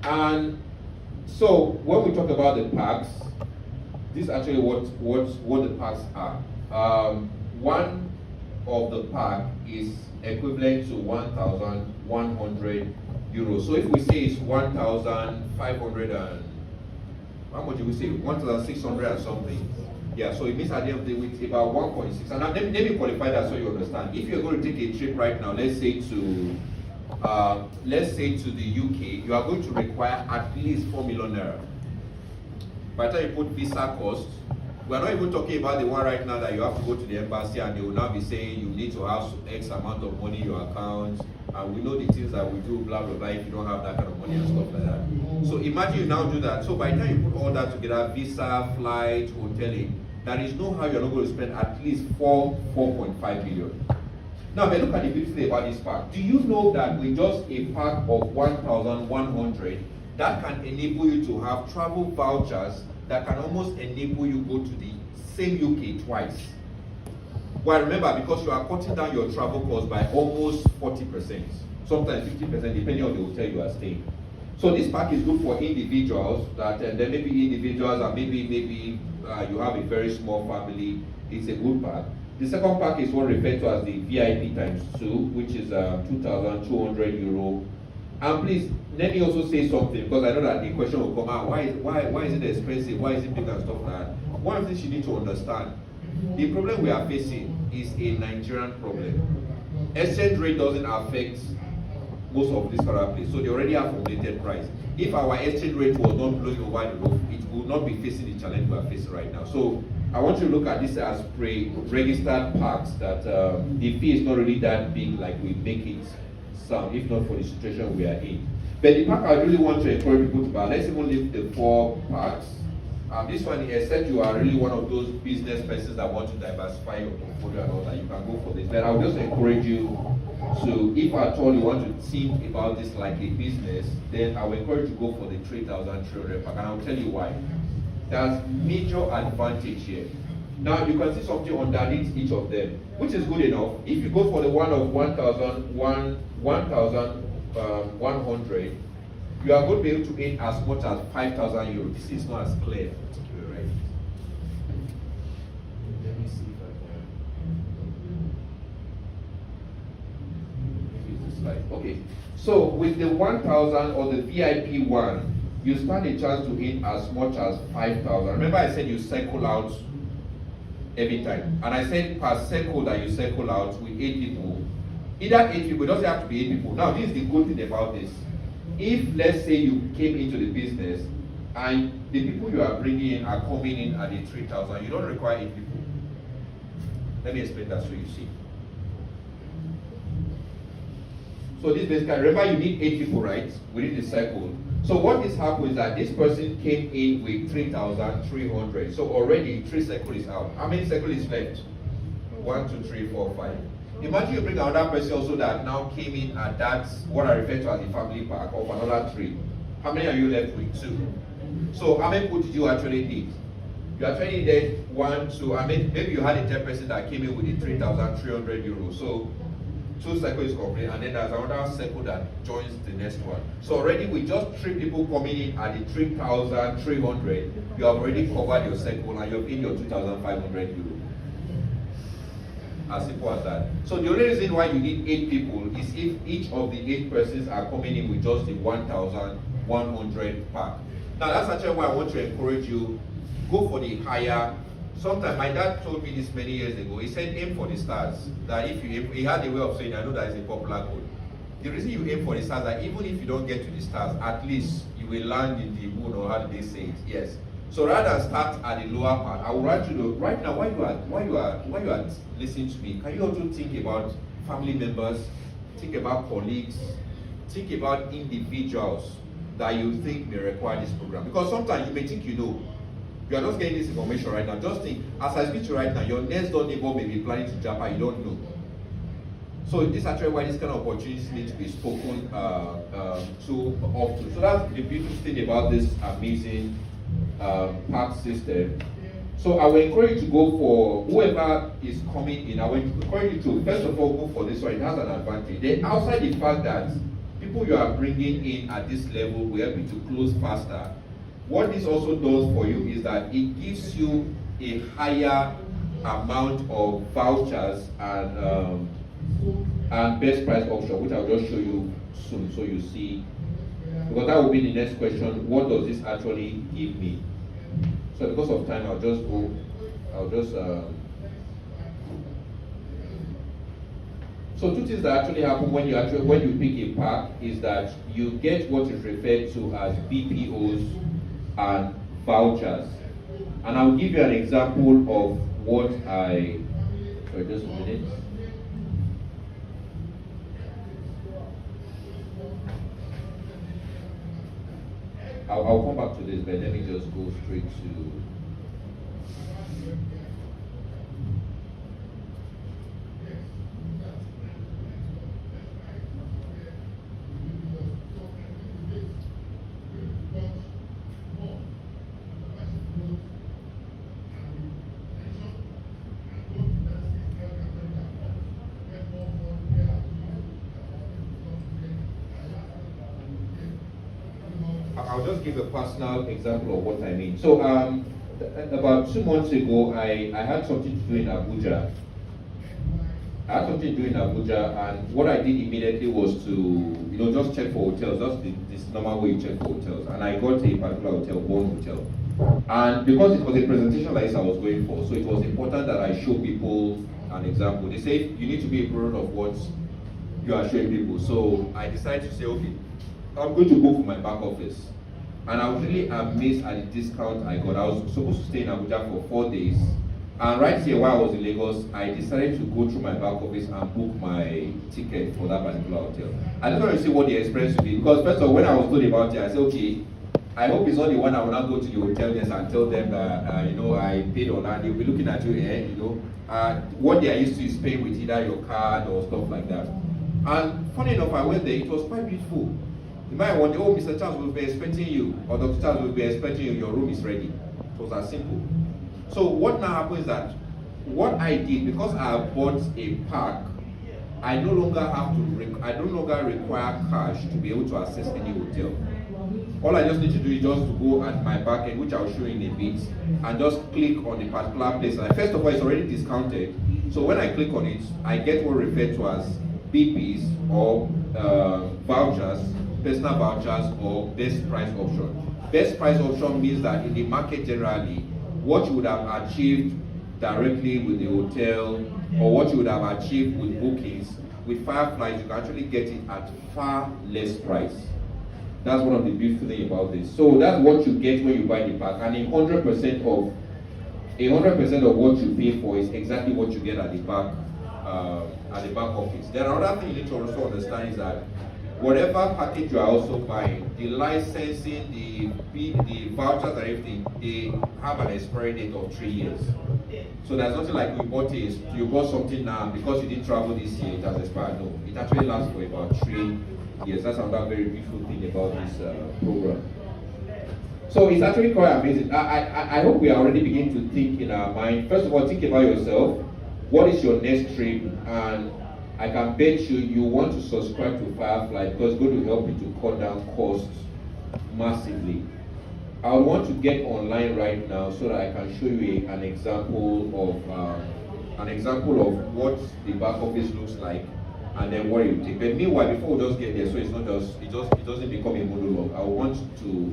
And so when we talk about the packs, this is actually what the packs are. One of the pack is equivalent to 1,100 euros. So if we say it's 1,500 and how much do we say? 1,600 and something. Yeah, so it means at the end of the day it's about 1.6. And now let me qualify that so you understand. If you're going to take a trip right now, let's say to the UK, you are going to require at least 4 million naira. By the time you put visa costs, we are not even talking about the one right now that you have to go to the embassy and they will now be saying you need to have X amount of money in your account, and we know the things that we do, blah blah blah, if you don't have that kind of money and stuff like that. So imagine you now do that. So by the time you put all that together, visa, flight, hoteling, there is no how you're not going to spend at least 4.5 billion. Now, but look at the beauty thing about this pack. Do you know that with just a pack of 1,100, that can enable you to have travel vouchers that can almost enable you go to the same UK twice? Well, remember, because you are cutting down your travel costs by almost 40%, sometimes 50%, depending on the hotel you are staying. So this pack is good for individuals that there may be individuals and maybe you have a very small family. It's a good pack. The second pack is what referred to as the VIP times 2, which is 2,200 euro. And please, let me also say something, because I know that the question will come out, why is it expensive, why is it big and stuff like that. One of the things you need to understand, the problem we are facing is a Nigerian problem. Exchange rate doesn't affect most of these other places, so they already have formulated price. If our exchange rate was not blowing over the roof, it would not be facing the challenge we are facing right now. So I want you to look at this as pre-registered packs, that the fee is not really that big like we make it sound, if not for the situation we are in. But the pack I really want to encourage people to buy, let's even leave the 4 packs. This one, except you are really one of those business persons that want to diversify your portfolio and all that, you can go for this. But I would just encourage you to, if at all you want to think about this like a business, then I will encourage you to go for the 3,300 pack, and I'll tell you why. There's major advantage here. Now you can see something underneath each of them, which is good enough. If you go for the one of 1,100, you are going to be able to earn as much as 5,000 euros. This is not as clear, right? Let me see if I can. Use this slide. Okay. So with the 1,000 or the VIP one, you stand a chance to earn as much as 5,000. Remember, I said you circle out every time, and I said per circle that you circle out with 8 people. Either 8 people, it doesn't have to be 8 people. Now, this is the good thing about this. If, let's say, you came into the business and the people you are bringing in are coming in at the 3,000, you don't require 8 people. Let me explain that so you see. So this basically, remember you need 8 people, right, within the circle. So what is happening is that this person came in with 3,300. So already 3 circles is out. How many circles is left? 1, 2, 3, 4, 5. Imagine you bring another person also that now came in at that, what I refer to as the family pack, of another 3. How many are you left with? 2. So how many people did you actually need? You actually needed 1, 2, maybe you had a 10 person that came in with the 3,300 euros. So 2 circles is complete, and then there's another circle that joins the next one. So already with just 3 people coming in at the 3,300, you have already covered your circle and you've in your 2,500 euros. As simple as that. So the only reason why you need 8 people is if each of the 8 persons are coming in with just the 1,100 pack. Now that's actually why I want to encourage you, go for the higher. Sometimes my dad told me this many years ago. He said aim for the stars. That if you aim, he had a way of saying, I know that is a popular code. The reason you aim for the stars, that even if you don't get to the stars, at least you will land in the moon, or how do they say it? Yes. So rather than start at the lower part, I would like you to right now, while you are listening to me, can you also think about family members, think about colleagues, think about individuals that you think may require this program? Because sometimes you may think you know. You are just getting this information right now. Just think, as I speak to you right now, your next door neighbor may be planning to Japan, you don't know. So this is actually why this kind of opportunities need to be spoken to often. So that's the beautiful thing about this amazing pack system. So I will encourage you to go for whoever is coming in. I will encourage you to first of all go for this one. It has an advantage. Then outside the fact that people you are bringing in at this level will help you to close faster. What this also does for you is that it gives you a higher amount of vouchers and best price option, which I'll just show you soon so you see. Because that will be the next question. What does this actually give me? So because of time, I'll just so 2 things that actually happen when you pick a pack is that you get what is referred to as BPOs and vouchers. And I'll give you an example of what just a minute. I'll come back to this, but let me just go straight to. I'll just give a personal example of what I mean. So about 2 months ago, I had something to do in Abuja. And what I did immediately was to, just check for hotels. That's this normal way you check for hotels. And I got a particular hotel, one hotel. And because it was a presentation like this I was going for, so it was important that I show people an example. They say you need to be a product of what you are showing people. So I decided to say, okay, I'm going to go for my back office. And I was really amazed at the discount I got. I was supposed to stay in Abuja for 4 days, And right here, while I was in Lagos, I decided to go through my back office and book my ticket for that particular hotel. I just want to see what the experience will be, because first of all, when I was told about it, I said, okay, I hope it's not the one I will not go to the hotel desk and tell them that, you know, I paid on that. They'll be looking at you, you know. What they are used to is paying with either your card or stuff like that. And funny enough, I went there, it was quite beautiful. You might wonder, oh, Mr. Charles will be expecting you, or Dr. Charles will be expecting you, your room is ready. It was as simple. So what now happens is that, what I did, because I bought a pack, I no longer have to, I no longer require cash to be able to access any hotel. All I just need to do is just to go at my back end, which I'll show you in a bit, and just click on the particular place. And first of all, it's already discounted. So when I click on it, I get what referred to as BPs or vouchers, personal vouchers, or best price option. Best price option means that in the market generally, what you would have achieved directly with the hotel, or what you would have achieved with bookings, with Fireflies, you can actually get it at far less price. That's one of the beautiful things about this. So that's what you get when you buy the pack, and 100% of what you pay for is exactly what you get at the back office. Then another thing you need to also understand is that whatever package you are also buying, the licensing, the vouchers and everything, they have an expiry date of 3 years. So there's nothing like you bought something now because you didn't travel this year, it has expired. No, it actually lasts for about 3 years. That's another very beautiful thing about this program. So it's actually quite amazing. I hope we are already beginning to think in our mind. First of all, think about yourself. What is your next trip? And I can bet you want to subscribe to Firefly, because it's going to help you to cut down costs massively. I want to get online right now so that I can show you an example of what the back office looks like, and then what you take. But meanwhile, before we just get there, so it's not just it doesn't become a monologue. I want to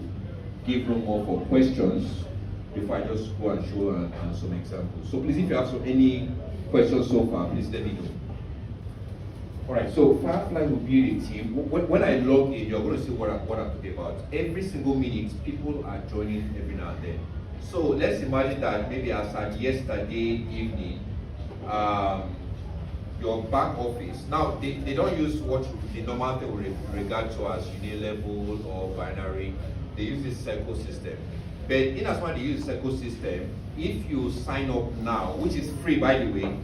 give room more for questions before I just go and show and some examples. So please, if you have any questions so far, please let me know. Alright, so Firefly will build a team. When I log in, you're going to see what I'm talking about. Every single minute, people are joining every now and then. So let's imagine that maybe as at yesterday evening, your back office, now they don't use what the normal thing we regard to as unilevel or binary. They use this circle system. But in as much as they use the circle system, if you sign up now, which is free by the way,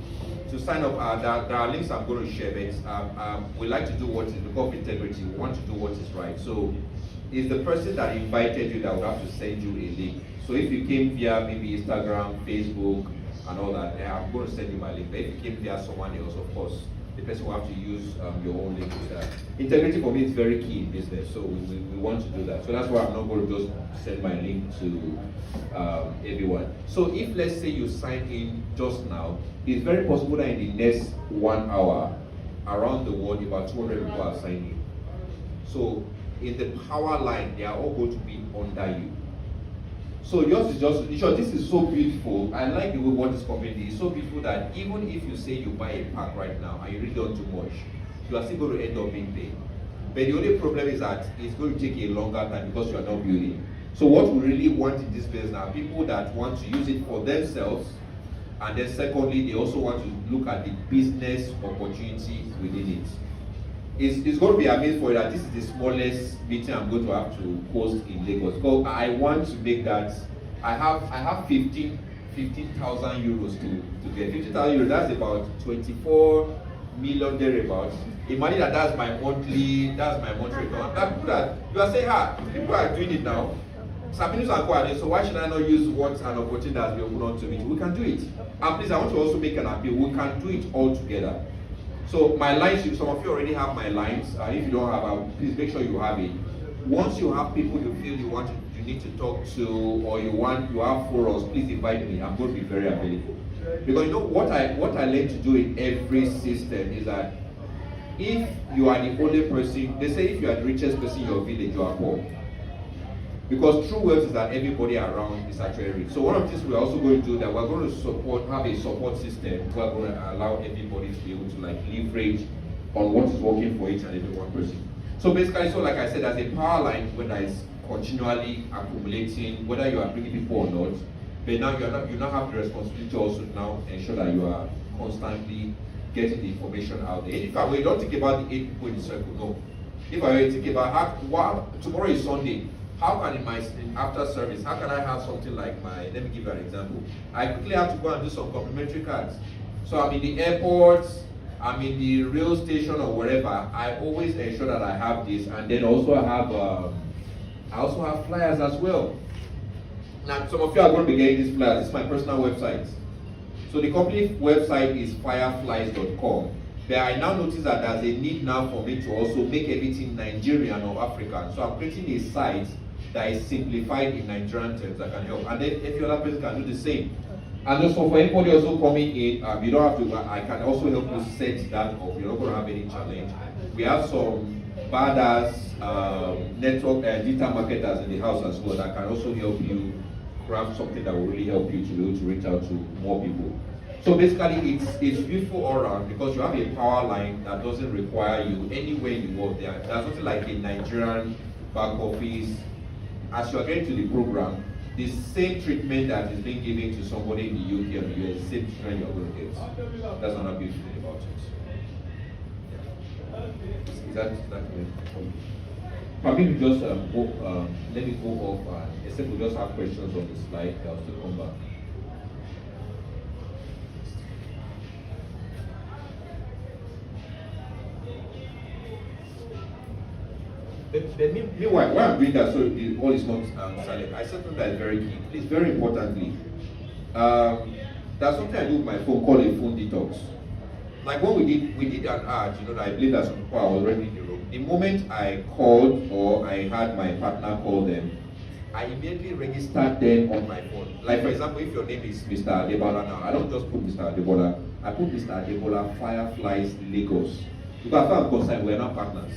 to sign up, there are links I'm going to share, but we like to do what is, because of integrity, we want to do what is right. So it's the person that invited you that would have to send you a link. So if you came via maybe Instagram, Facebook, and all that, I'm going to send you my link. But if you came via someone else, of course, the person will have to use your own link with that. Integrity for me is very key in business, so we want to do that. So that's why I'm not going to just send my link to everyone. So if, let's say, you sign in just now, it's very possible that in the next 1 hour, around the world, about 200 people are signing. So in the power line, they are all going to be under you. So yours is just, this is so beautiful. I like the way what this company is so beautiful that even if you say you buy a pack right now and you really don't too much, you are still going to end up being paid. But the only problem is that it's going to take a longer time because you are not building. So what we really want in this business are people that want to use it for themselves, and then secondly, they also want to look at the business opportunity within it. It's going to be amazing for you that this is the smallest meeting I'm going to have to host in Lagos. Because I want to make that, I have 15,000 euros to get. 50,000 euros, that's about 24 million thereabouts. Imagine that's my monthly return. That people that you are saying, people are doing it now. Sabinus and Kwade, so why should I not use what an opportunity that we open on to me? We can do it. And please, I want to also make an appeal. We can do it all together. So my lines, some of you already have my lines. If you don't have, please make sure you have it. Once you have people you feel you need to talk to, or you have forums, please invite me. I'm going to be very available. Because you know what I learned to do in every system is that if you are the only person, they say if you are the richest person in your village, you are poor. Because true wealth is that everybody around is actually rich. So one of the things we're also going to do that we're going to have a support system. We're going to allow everybody to be able to leverage on what is working for each and every one person. So basically, like I said, there's a power line whether it's continually accumulating, whether you are bringing people or not. But now you now have the responsibility also to now ensure that you are constantly getting the information out there. If I were, don't think about the 8 people in the circle, no. If I were to think about tomorrow is Sunday, how can in after service, how can I have something like let me give you an example. I quickly have to go and do some complimentary cards. So I'm in the airport, I'm in the rail station or wherever, I always ensure that I have this, and then also I also have flyers as well. Now, some of you are going to be getting these flyers. This is my personal website. So the company website is fireflies.com. But I now notice that there's a need now for me to also make everything Nigerian or African. So I'm creating a site that is simplified in Nigerian terms that can help. And then if your other person can do the same. And also for anybody also coming in, you don't have to, I can also help you set that up. You're not going to have any challenge. We have some badass network digital marketers in the house as well that can also help you craft something that will really help you to be able to reach out to more people. So basically, it's useful all around because you have a power line that doesn't require you anywhere you work there. There's something like a Nigerian back office. As you're getting to the program, the same treatment that is being given to somebody in the UK and the US, the same treatment you're going to get. That's another beautiful thing about it. Is that clear? Probably just let me go off, except we just have questions on the slide, I'll still come back. But meanwhile, while I'm doing that, so all is not silent, I said something that is very key. Please, very importantly, there's something I do with my phone called a phone detox. Like when we did an ad, that I believe that some people are already in the room. The moment I called or I had my partner call them, I immediately registered them on my phone. Like for example, if your name is Mr. Adebola now, I don't just put Mr. Adebola, I put Mr. Adebola Fireflies Lagos. Because as far as I'm concerned, we're not partners.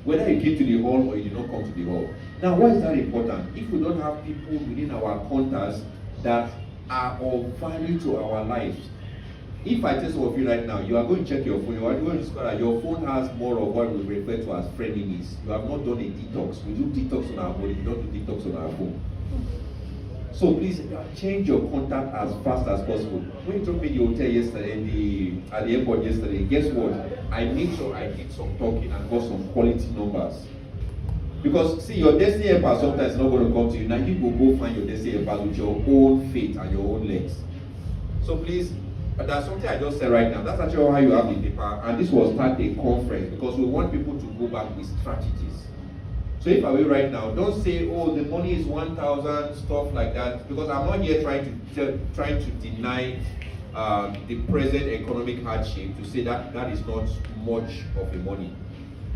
Whether you came to the hall or you did not come to the hall. Now, why is that important? If we don't have people within our contacts that are of value to our lives, if I tell some of you right now, you are going to check your phone, you are going to discover that your phone has more of what we refer to as frenemies. You have not done a detox. We do detox on our body, we don't do detox on our phone. So please change your contact as fast as possible. When you took me to the hotel yesterday, at the airport yesterday, guess what? I made sure I did some talking and got some quality numbers. Because see, your destiny helper sometimes is not going to come to you. Now you will go find your destiny helper with your own faith and your own legs. So please, that's something I just said right now. That's actually how you have the paper. And this was start a conference because we want people to go back with strategies. So if I will right now, don't say, oh, the money is 1,000, stuff like that, because I'm not here trying to deny the present economic hardship to say that that is not much of the money.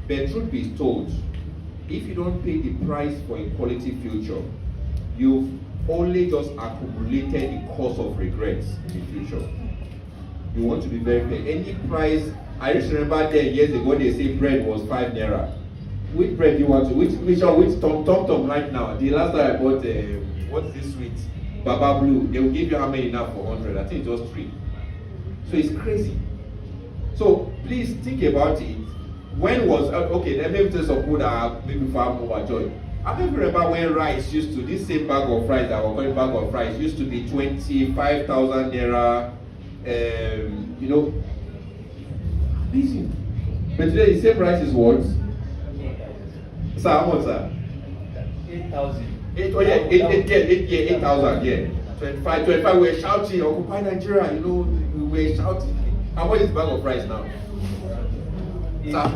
But truth be told, if you don't pay the price for a quality future, you've only just accumulated the cost of regrets in the future. You want to be very clear. Any price, I just remember 10 years ago they say bread was 5 naira. Which bread do you want to? Which Tom right now? The last time I bought what's this sweet? Baba Blue. They will give you how many now for 100? I think just 3. So it's crazy. So please think about it. When was okay? Let me tell some people that maybe far overjoyed. I remember when rice used to this same bag of rice that we're calling bag of rice used to be 25,000 naira. Amazing. But today the same rice is what? Sir, how much, sir? 8,000. 8,000, yeah. 25, we're shouting, Occupy Nigeria, we're shouting. How much is the bag of rice now? Sir?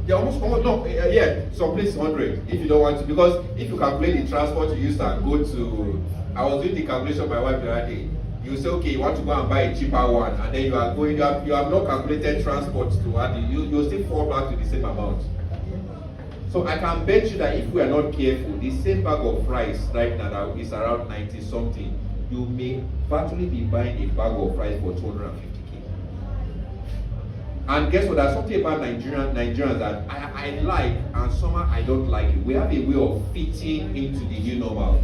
Yeah, almost, no, yeah, some place 100, if you don't want to, because if you calculate the transport you used and go to, I was doing the calculation by my wife the other day. You say, okay, you want to go and buy a cheaper one, and then you are going, you have not calculated transport to add it, you'll still fall back to the same amount. So I can bet you that if we are not careful, the same bag of rice right now that is around 90 something, you may virtually be buying a bag of rice for 250k. And guess what? There's something about Nigerians that I like and somehow I don't like it. We have a way of fitting into the new normal.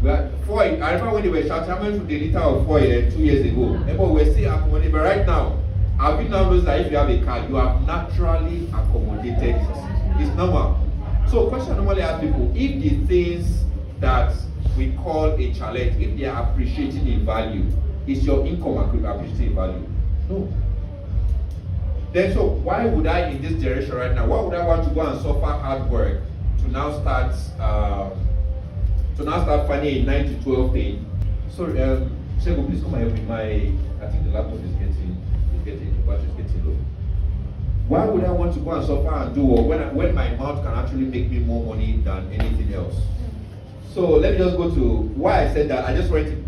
I remember when they were shouting, how much would the liter of oil 2 years ago? But we're still accommodating. But right now, I've been now noticed that if you have a car, you have naturally accommodated it. It's normal. So question I normally ask people, if the things that we call a challenge, if they are appreciating in value, is your income appreciating in value? No. Then so why would I, in this generation right now, why would I want to go and suffer hard work to now start finding a 9 to 12 thing? Sorry, Sego, please come and help me. I think the laptop is getting the battery is getting low. Why would I want to go and suffer and do work when my mouth can actually make me more money than anything else? So let me just go to why I said that. I just wanted to,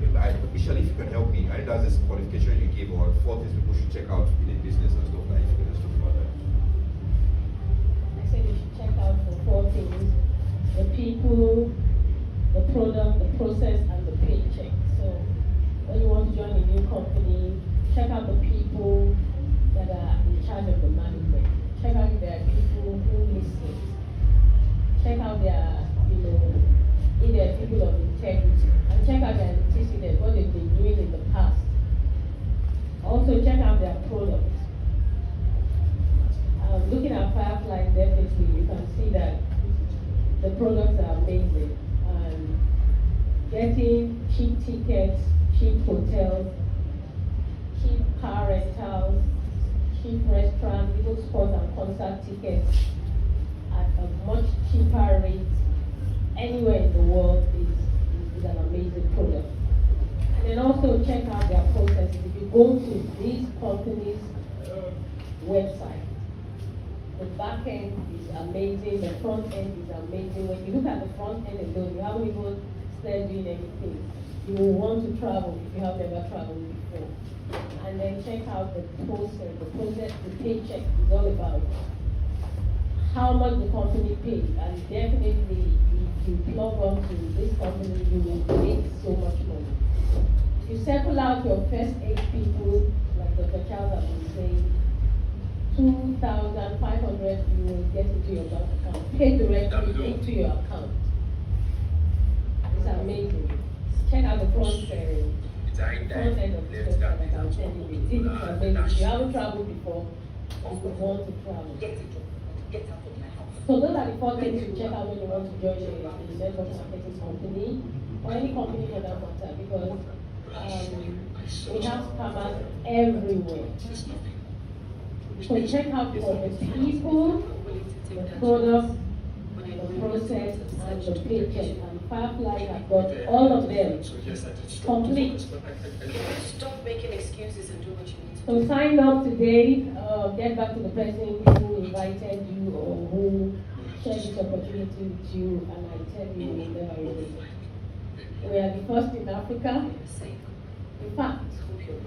Michelle, if you can help me, I think that's this qualification you gave on 4 things people should check out in a business and stuff like that. If you can just talk about that. I said you should check out the 4 things: the people, the product, the process, and the paycheck. So when you want to join a new company, check out the people that are in charge of the management. Check out if there are people who listen. Check out their, if they are people of integrity. And check out their antecedents, what they've been doing in the past. Also check out their products. Looking at Fireflies, definitely you can see that the products are amazing. Getting cheap tickets, cheap hotels, cheap car rentals, cheap restaurants, even sports and concert tickets at a much cheaper rate anywhere in the world is an amazing product. And then also check out their processes. If you go to these companies' website, the back end is amazing, the front end is amazing. When you look at the front end alone, you haven't even started doing anything. You will want to travel if you have never traveled before. And then check out the process. The paycheck is all about how much the company pays. And definitely, if you plug onto this company, you will make so much money. If you circle out your first 8 people, like Dr. Charles has been saying, 2,500 you will get into your bank account. Pay directly into your account. It's amazing. Check out the front end of the store that I'm telling you. It's amazing. If you haven't traveled before, you would want to travel. So those are the 4 things you check out when you want to join a network marketing company or any company for that matter, because we have scammers everywhere. So check out for the people, the product, the process, and the paycheck. And Fireflies have got all of them complete. Stop making excuses and do what you need to So sign up today, get back to the person who invited you or who shared this opportunity with you, and I tell you, you'll never regret it. We are the first in Africa. In fact,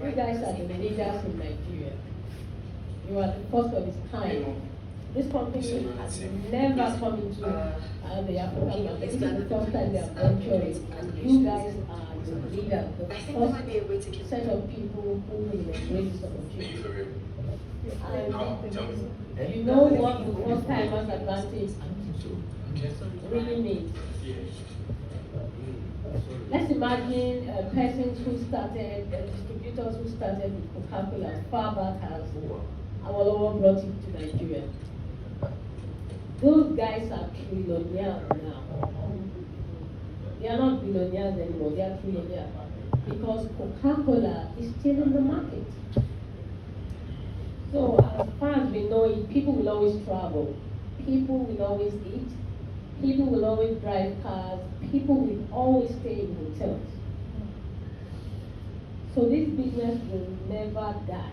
you guys are the leaders in Nigeria. You are the first of its kind. This company has never come into the African market. This is the first time they are venturing, and you guys are the leaders, the first set of people who will embrace this opportunity. And you know what the first timers advantage really means. Let's imagine persons who started, distributors who started with Coca-Cola far back as Awolowo brought it to Nigeria. Those guys are trillionaires now. They are not billionaires anymore, they are trillionaires. Because Coca-Cola is still in the market. So as far as we know it, people will always travel. People will always eat. People will always drive cars. People will always stay in hotels. So this business will never die.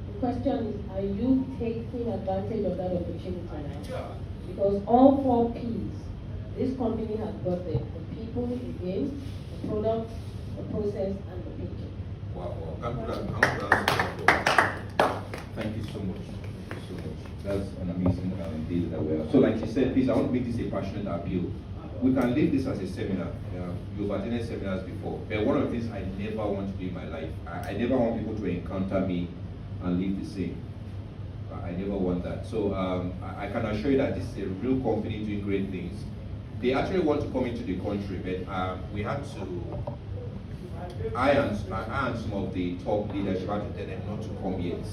The question is, are you taking advantage of that opportunity now? Because all 4 P's, this company has got them. The people, again, the product, the process, and the picture. Wow. Thank you so much. Thank you so much. That's an amazing deal that we have. So like you said, please, I want to make this a passionate appeal. We can leave this as a seminar. You've attended seminars before. But one of the things I never want to do in my life, I never want people to encounter me and leave the same. I never want that. So I can assure you that this is a real company doing great things. They actually want to come into the country, but we had to, I and some of the top leadership had to tell them not to come yet,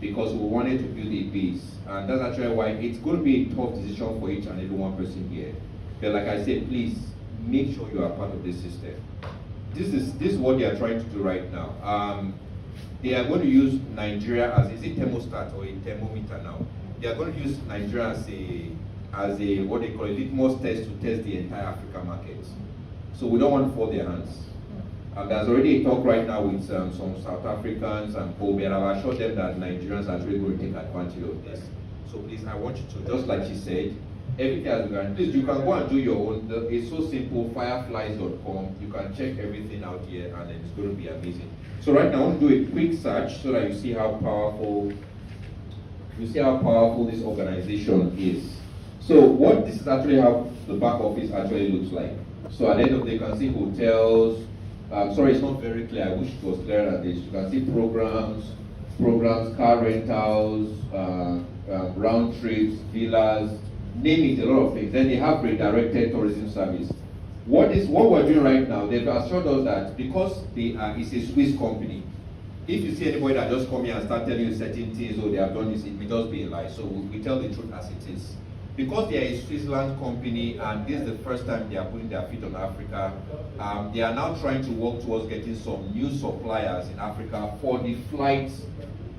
because we wanted to build a base. And that's actually why it's going to be a tough decision for each and every one person here. But like I said, please make sure you are part of this system. This is what they are trying to do right now. They are going to use Nigeria as, is it thermostat or a thermometer now? They are going to use Nigeria as a what they call a litmus test to test the entire African market. So we don't want to fall their hands. There's already a talk right now with some South Africans and Kobe, and I've assured them that Nigerians are really going to take advantage of this. So please, I want you to, just like she said, everything has been, please, you can go and do your own. It's so simple, fireflies.com. You can check everything out here, and it's going to be amazing. So right now, I want to do a quick search so that you see how powerful this organization is. So what this is actually how the back office actually looks like. So at the end of the day, you can see hotels. Sorry, it's not very clear. I wish it was clearer than this. You can see programs, car rentals, round trips, villas, name it, a lot of things. Then they have redirected tourism service. What we're doing right now, they've assured us that because it's a Swiss company, if you see anybody that just come here and start telling you certain things, or they have done this, it may just be a lie. So we tell the truth as it is. Because they are a Switzerland company and this is the first time they are putting their feet on Africa, they are now trying to work towards getting some new suppliers in Africa for the flight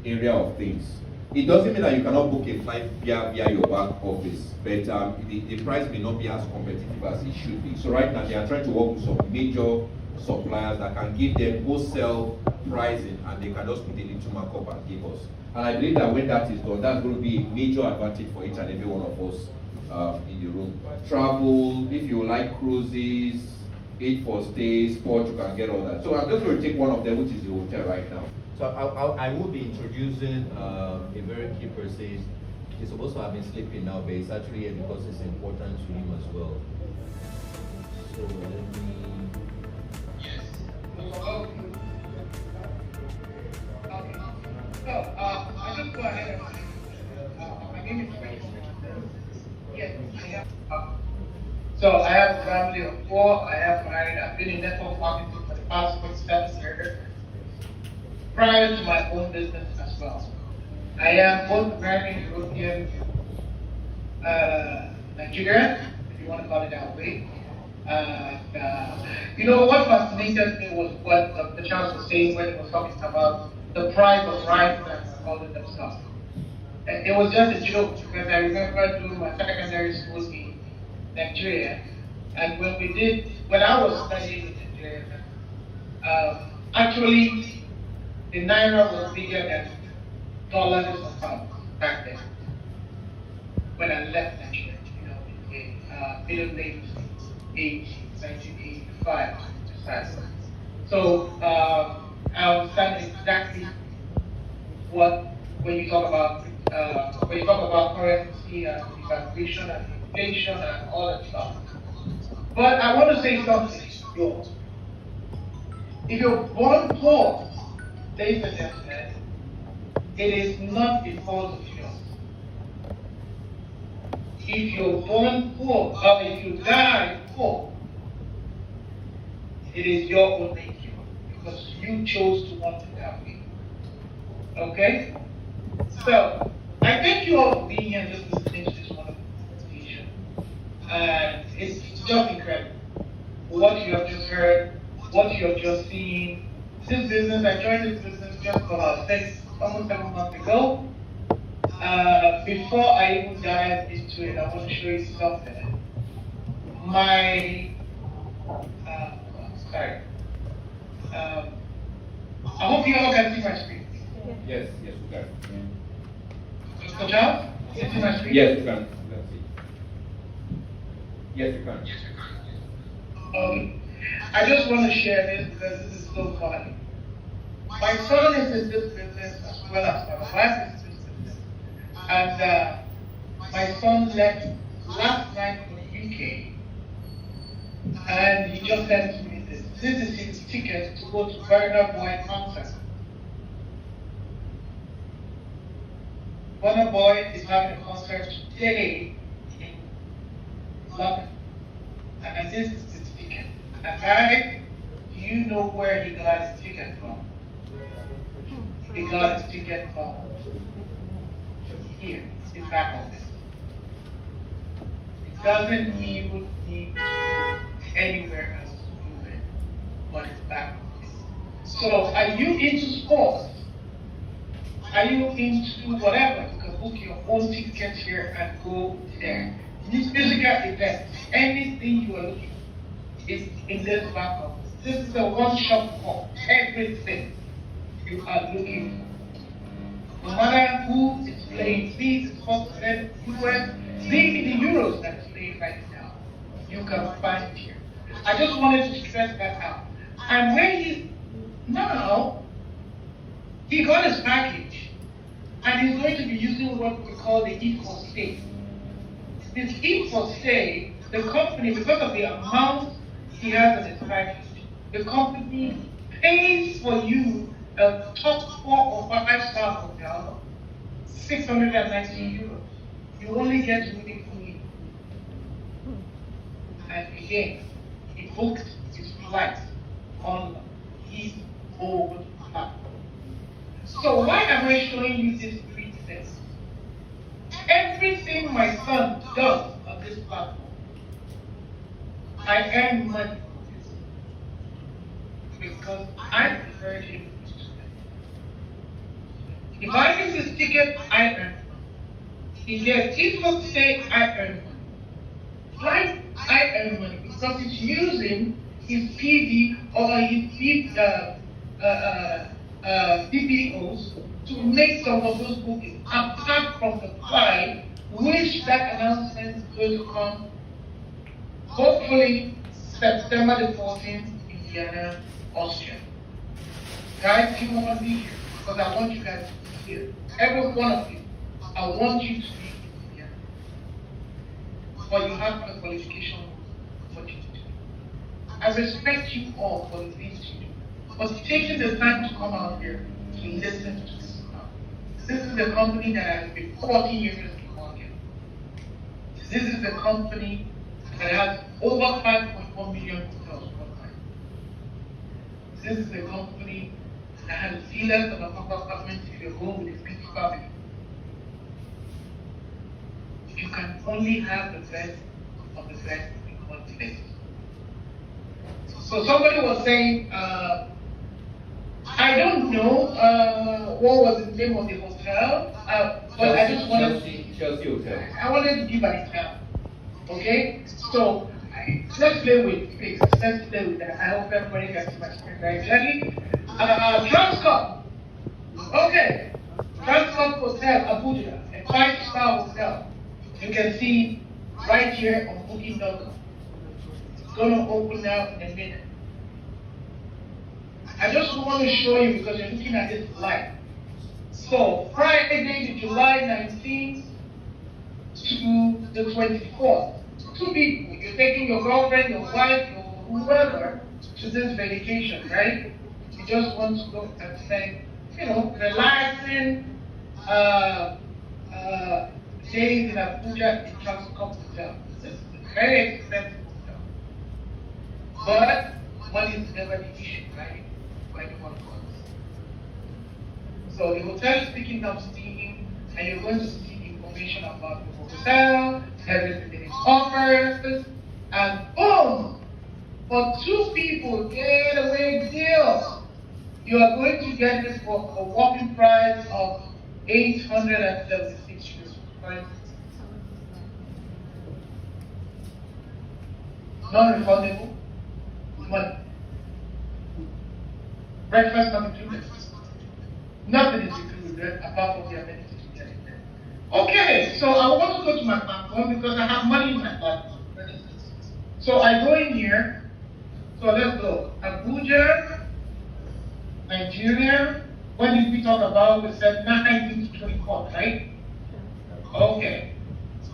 area of things. It doesn't mean that you cannot book a flight via your back office, but the price may not be as competitive as it should be. So right now they are trying to work with some major suppliers that can give them wholesale pricing, and they can just put a little markup and give us. And I believe that when that is done, that's going to be a major advantage for each and every one of us in the room. Travel, if you like cruises, eat for stays, sport, you can get all that. So I'm just going to take one of them, which is the hotel right now. So I will be introducing a very key person. He's supposed to have been sleeping now, but he's actually here because it's important to him as well. So let me. Yes. So, I just go ahead and my name is Grace. Yes, I have. So I have a family of 4. I have married. I've been in network marketing for the past 27 years. Prior to my own business as well. I am both American, European, Nigerian, if you want to call it that way. You know, what fascinated me was what the Charles was saying when he was talking about the price of rice and all of that stuff. And it was just a joke because I remember doing my secondary school in Nigeria, and when I was studying in Nigeria, actually the naira was bigger than dollars or pounds back then. When I left Nigeria, in middle late 1985, precisely. So I understand exactly when you talk about currency and devaluation and inflation and all that stuff. But I want to say something. If you're born poor, ladies and gentlemen, it is not because of yours. If you're born poor, or if you die poor, it is your own making, because you chose to want it that way. Okay? So, I thank you all for being here and just listening to this wonderful presentation. And it's just incredible. What you have just heard, what you have just seen. This business, I joined this business just about almost 7 months ago. Before I even dive into it, I want to show you something. I hope you all can see my screen. Yes, we can. Good job? Can you see my screen? Yes, we can. Yes, you can. Okay. I just want to share this because this is so funny. My son is in this business as well as my wife is in this business. And my son left last night for the UK. And he just sent me this. This is his ticket to go to Burna Boy concert. Burna Boy is having a concert today in London. And this is his ticket. And Harry, do you know where he got his ticket from? He got his ticket from here, his back office. It doesn't even need to go anywhere else to move it on its back. So are you into sports? Are you into whatever? You can book your own ticket here and go there. Musical events, anything you are looking for is in this back office. This is a one-shop for everything you are looking for. No matter who is playing, be it Scotland, US, be it the Euros that is playing right now, you can find it here. I just wanted to stress that out. And when he got his package, and he's going to be using what we call the E4Stay. This E4Stay, the company, because of the amount he has in his package, the company pays for you a top 4 or 5-star hotel, 690 euros. You only get to meet me. And again, he booked his flight on his own platform. So why am I showing you these 3 things? Everything my son does on this platform, I earn money from this because I prefer him to spend. If I use his ticket, I earn money. He gets people say I earn money. Why I earn money? Because he's using his PV or his PPOs to make some of those bookings, apart from the flight, which that announcement is going to come, hopefully, September the 14th in Vienna, Austria. Guys, you want to be here, because I want you guys to be here. Every one of you, I want you to be in Vienna. But you have the qualification for what you do. I respect you all for the things you do. But taking the time to come out here to listen to this. This is the company that has been 40 years in the market. This is the company that has over 5.4 million hotels worldwide. This is the company that has dealers and apartments if you go with a big family. You can only have the best of the best in one place. So somebody was saying, I don't know what was the name of the hotel, but I just wanted Chelsea Hotel. I wanted to give an example. Okay? So let's play with pigs. Let's play with that. I hope everybody can see my screen very clearly. Transcorp. Okay. Transcorp Hotel, Abuja, a 5-star hotel. You can see right here on Booking.com. It's going to open now in a minute. I just want to show you because you're looking at this live. So Friday, the July 19th to the 24th. 2 people. You're taking your girlfriend, your wife, or whoever to this vacation, right? You just want to go and spend, relaxing days in Abuja in Transcorp Hotel. This is a very expensive hotel. But money is never the issue, right? For anyone else. So the hotel is picking up steam, and you're going to see information about the hotel, everything that it offers, and boom! For 2 people, getaway deal. You are going to get this for a walking price of 876 euros. Right? Non-refundable money. Breakfast not included. Nothing is included apart from the amenities you get in there. Okay, so I want to go to my platform because I have money in my platform. So I go in here. So let's go. Abuja, Nigeria. When did we talk about? We said 19 to 24, right? Okay.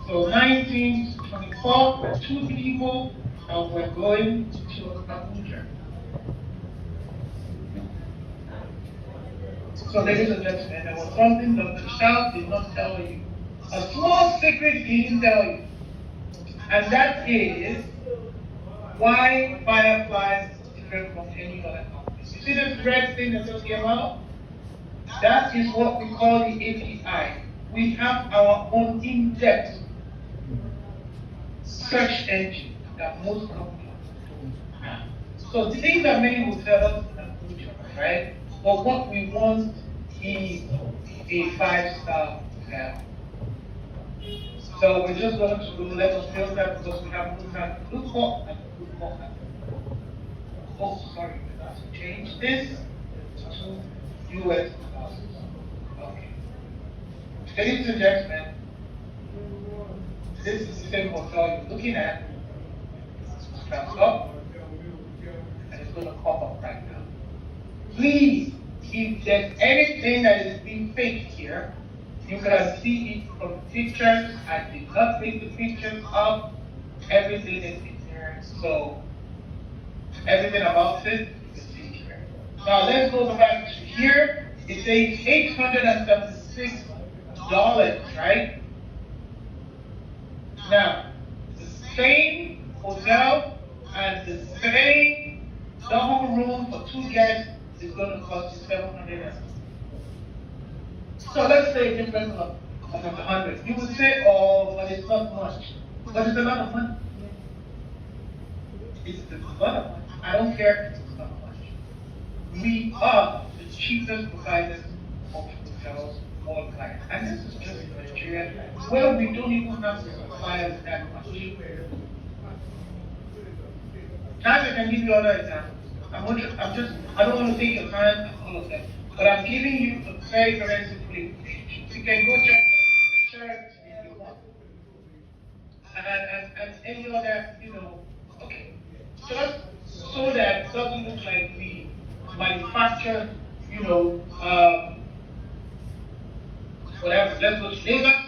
So 19 to 24, we're 2 people, and we're going to Abuja. So ladies and gentlemen, there was something Dr. Charles did not tell you. A small secret he didn't tell you. And that is why Fireflies is different from any other company. You see this red thing that just came out? That is what we call the API. We have our own in-depth search engine. that most companies don't have. So these are many hotels in Abuja, right? But what we want is a five-star hotel. So we're just going to let us build that because we have looked at look for and look for. Oh, sorry, we have to change this to US dollars. Okay. Ladies and gentlemen, this is the same hotel you're looking at. It's comes up and it's going to pop up right now. Please, if there's anything that is being faked here, you can see it from the pictures. I did not make the pictures up. Everything is in here. So everything about it, you can see here. Now let's go back to here. It says $876, right? Now, the same hotel and the same double room for 2 guests is going to cost you $760. So let's say a difference of 100. You would say, oh, but it's not much. But it's a lot of money. It's a lot of money. I don't care if it's not much. We are the cheapest providers of hotels for clients. And this is just in Nigeria, where we don't even have to supply that much. Now I can give you other examples. I don't want to take your time and all of that. But I'm giving you a very, very simple information. You can go check on Sheraton if you want. And any other, okay. Just so that it doesn't look like we manufacture, whatever. Let's go to Lagos.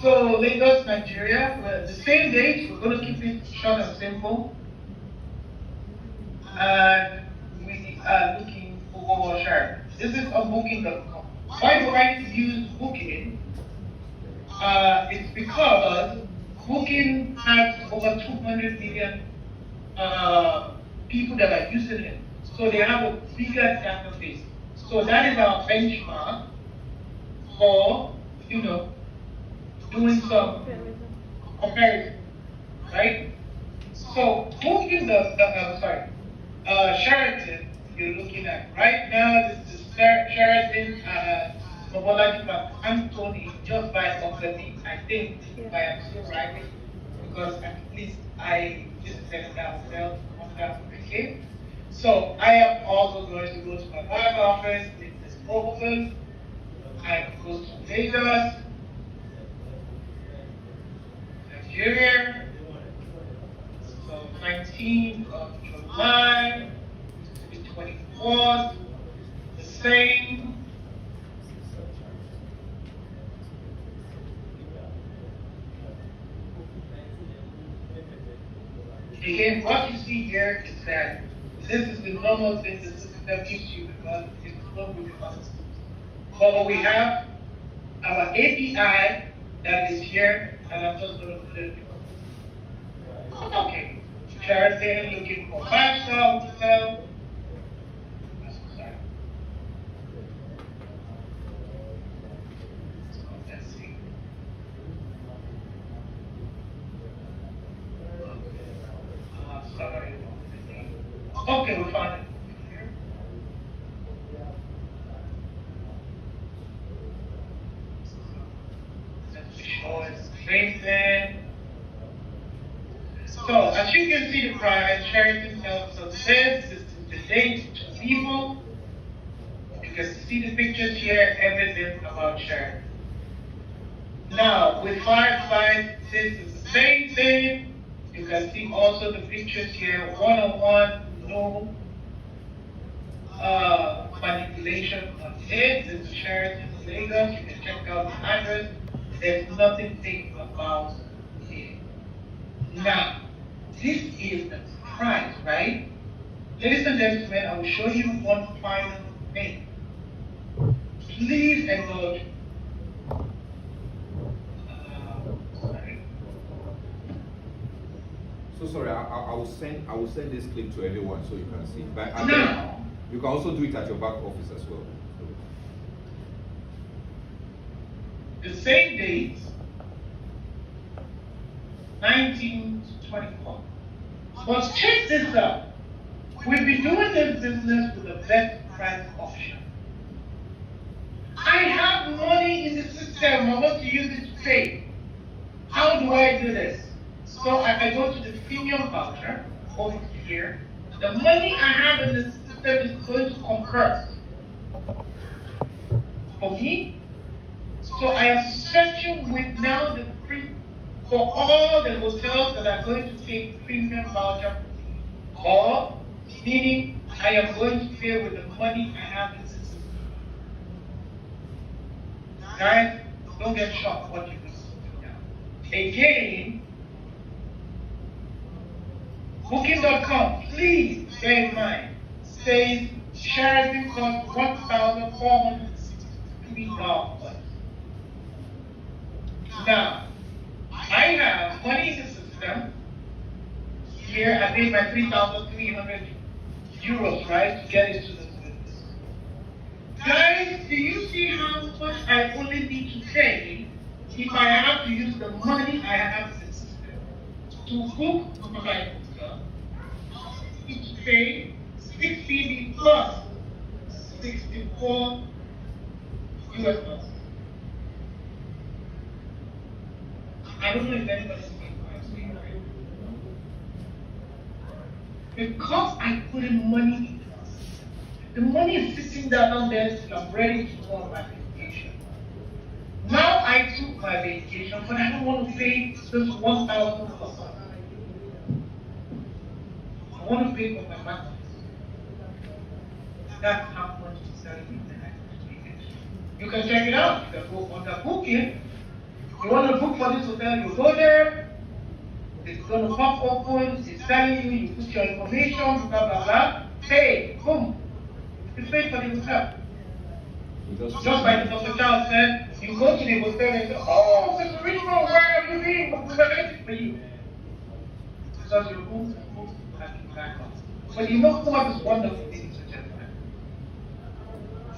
So Lagos, Nigeria, the same date, we're going to keep it short and simple. And we are looking for Sheraton. This is on booking.com. Why do I use Booking? It's because Booking has over 200 million people that are using it. So they have a bigger database. So that is our benchmark for, doing some comparison, right? So Booking Sheraton, you're looking at right now. This is Sheraton Mobolaji Park, Anthony, just by Oxley, I think, if I am still right, because at least I visited that hotel after I came. So I am also going to go to my bank office, it is open, I go to Lagos, Nigeria, so 19th of July, the 24th, the same. Again, what you see here is that this is the normal thing the system gives you because it's not really fast. But what we have, our API that is here, and I'm just going to put it. Okay, Sheraton looking for 5-star hotel. Sorry. So let's see. Sorry. Okay, we found it. Let's show it straight. So, as you can see the price, Sheraton tells us this is the date to people. You can see the pictures here, everything about Sheraton. Now, with Fireflies, this is the same thing. You can see also the pictures here, one-on-one, no manipulation on it. This is Sheraton Lagos. You can check out the address. There's nothing fake about it. Now, this is the price, right? Ladies and gentlemen, I will show you one final thing. Please acknowledge. Sorry. So sorry, I will send this clip to everyone so you can see. But Now, you can also do it at your back office as well. the same date, 19 to 24. But check this out. We've been doing this business with the best price option. I have money in the system. I want to use it to pay. How do I do this? So I go to the premium voucher over here. The money I have in the system is going to convert for me. So I am searching with now the for all the hotels that are going to take premium voucher, or meaning I am going to pay with the money I have in the system. Guys, don't get shocked what you do now. Again, Booking.com, please bear in mind, says charging cost $1,463. Now, I have money in the system. Here, I paid my 3,300 euros, right, to get it to the business. Guys, do you see how much I only need to pay if I have to use the money I have in the system to book my hotel? I need to pay 60 plus 64 US dollars. I don't know if anybody's saying right. Because I put in money in the money is sitting down there till I'm ready to go on my vacation. Now I took my vacation, but I don't want to pay this $1,000. I want to pay for my mattress. That's how much to sell it in the next vacation. You can check it out. You can go on the booking. You want to book for this hotel, you go there, it's going to pop open, it's telling you, you put your information, blah, blah, blah, pay, boom. You pay for the hotel. Just like Dr. Charles said, you go to the hotel and say, oh, Mr. Richmond, where have you been? What was I for you? Because you're going to back up. But you know what is wonderful, ladies and gentlemen?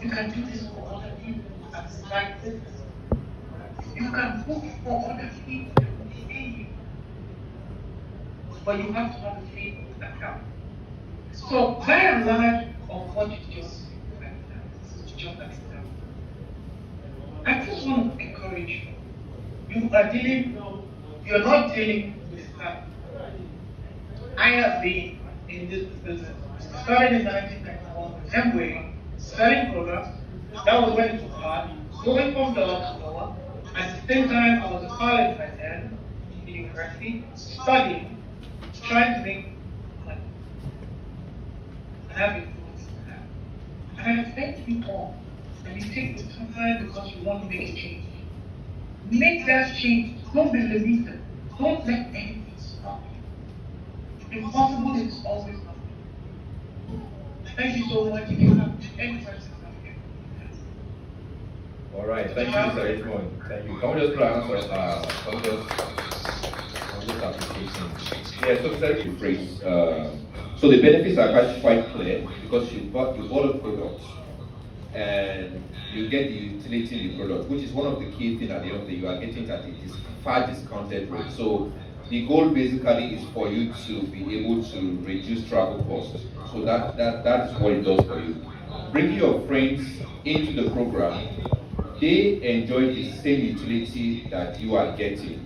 You can do this for other people as side business. You can book for other people to pay you. But you have to have a faith account. So by and large of what you just said, this is just an example. I just want to encourage you. You're not dealing with staff. I have been in this business. I started in 1991 with Hemway, selling products. That was when it was hard, going from door to door. At the same time, I was a college by then, in the university, studying, trying to make money. And I've been doing that. And I expect you all, and you take the time because you want to make a change. Make that change. Don't be limited. Don't let anything stop you. Impossible is always possible. Thank you so much. If you have any questions, I'm here. All right, thank you, Mr. Richmond. Thank you. Can we just answer on this application? Yeah, so very phrase. So the benefits are quite clear because you bought a product and you get the utility in the product, which is one of the key things at the end of the day. You are getting at a far discounted rate. So the goal basically is for you to be able to reduce travel costs. So that's what it does for you. Bringing your friends into the program, they enjoy the same utility that you are getting.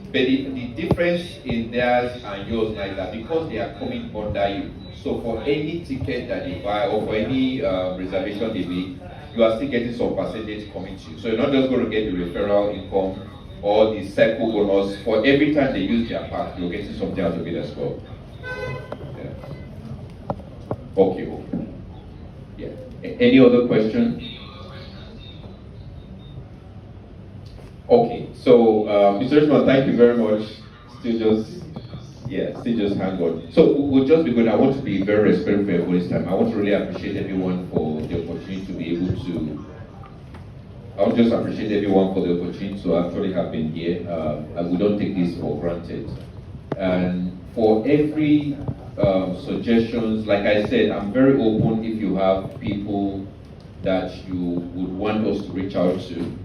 But the difference in theirs and yours is that because they are coming under you, so for any ticket that they buy or for any reservation they make, you are still getting some percentage coming to you. So you're not just going to get the referral income or the circle bonus. For every time they use their park, you're getting something out of it as well. Yeah. Okay. Yeah. Any other question? Okay, so Mr. Richmond, thank you very much. Still just hang on. So we'll just be good. I want to be very respectful for everybody's time. I want to really appreciate everyone for the opportunity to be able to. I want to just appreciate everyone for the opportunity to actually have been here. And we don't take this for granted. And for every suggestions, like I said, I'm very open if you have people that you would want us to reach out to.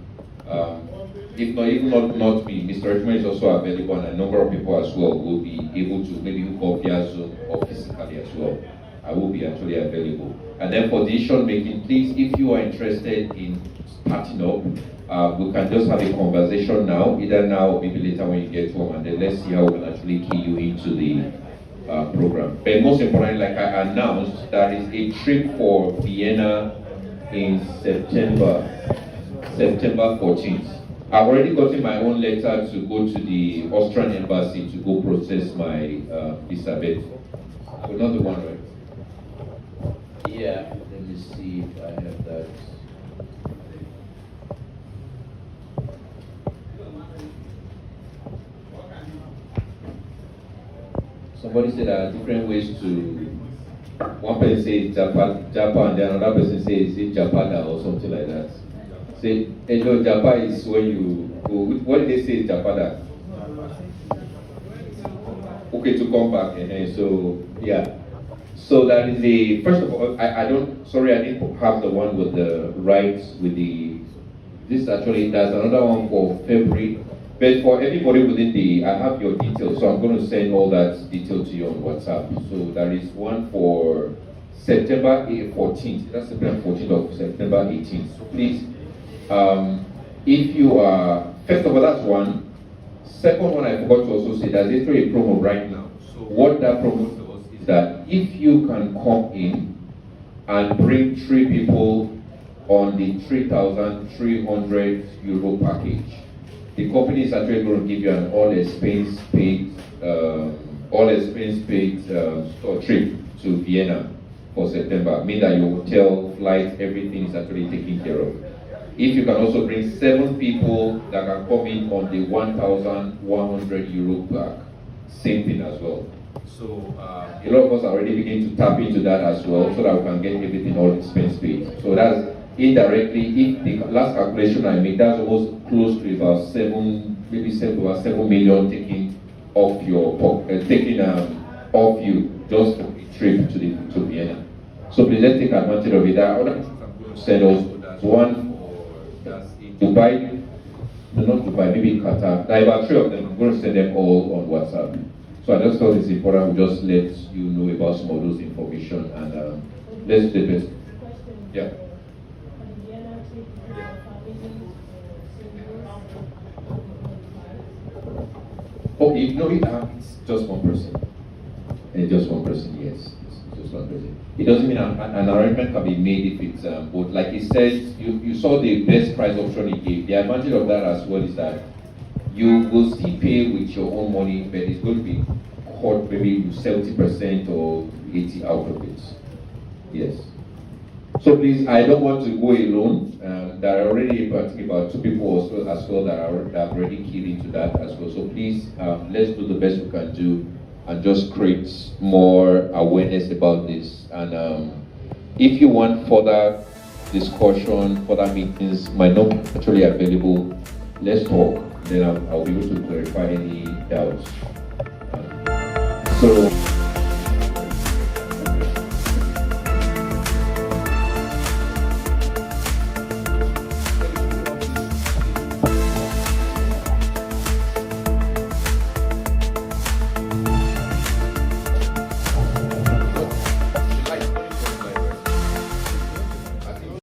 if not, even not me, Mr. Richmond is also available, and a number of people as well will be able to maybe hook up via Zoom or physically as well. I will be actually available. And then for decision making, please, if you are interested in starting up, we can just have a conversation now, either now or maybe later when you get home, and then let's see how we can actually key you into the program. But most importantly, like I announced, there is a trip for Vienna in September 14th. I've already gotten my own letter to go to the Austrian embassy to go process my visa. But not the one, right? Yeah, let me see if I have that. Somebody said there are different ways to. One person says Japan, then another person says Japada or something like that. Say, no, Japa is when you go. What did they say is Japada? Okay, to come back. So, yeah. So that is the, first of all, I didn't have the one with the rights, with the, this actually, there's another one for February. But for everybody within the, I have your details, so I'm going to send all that detail to you on WhatsApp. So there is one for September 14th, that's September 14th of September 18th. So please, if you are, first of all, that's one. Second one, I forgot to also say, there's actually a promo right now. So what that promo does is that if you can come in and bring 3 people on the 3,300 euro package, the company is actually going to give you an all expense paid trip to Vienna for September. Mean that your hotel, flight, everything is actually taken care of. If you can also bring 7 people that can come in on the 1,100 euro pack, same thing as well. So a lot of us are already beginning to tap into that as well, so that we can get everything all expense paid. So that's indirectly, if the last calculation I made, that's almost close to about 7 million taken off your off you just for a trip to Vienna. So please let's take advantage of it. There are other send us one that's in Dubai, no, not Dubai, maybe Qatar. There are about 3 of them. I'm going to send them all on WhatsApp. So I just thought it's important we just let you know about some of those information, and let's do the best. Yeah. Okay, no, it's just one person. Just one person, yes. It's just one person. It doesn't mean an arrangement can be made if it's, but like it says, you saw the best price option he gave. The advantage of that as well is that you will still pay with your own money, but it's going to be cut maybe 70% or 80% out of it. Yes. So please, I don't want to go alone. There are already about 2 people also as well that have already keyed into that as well. So please, let's do the best we can do and just create more awareness about this. And if you want further discussion, further meetings, my number is actually available. Let's talk. Then I'll be able to clarify any doubts. So.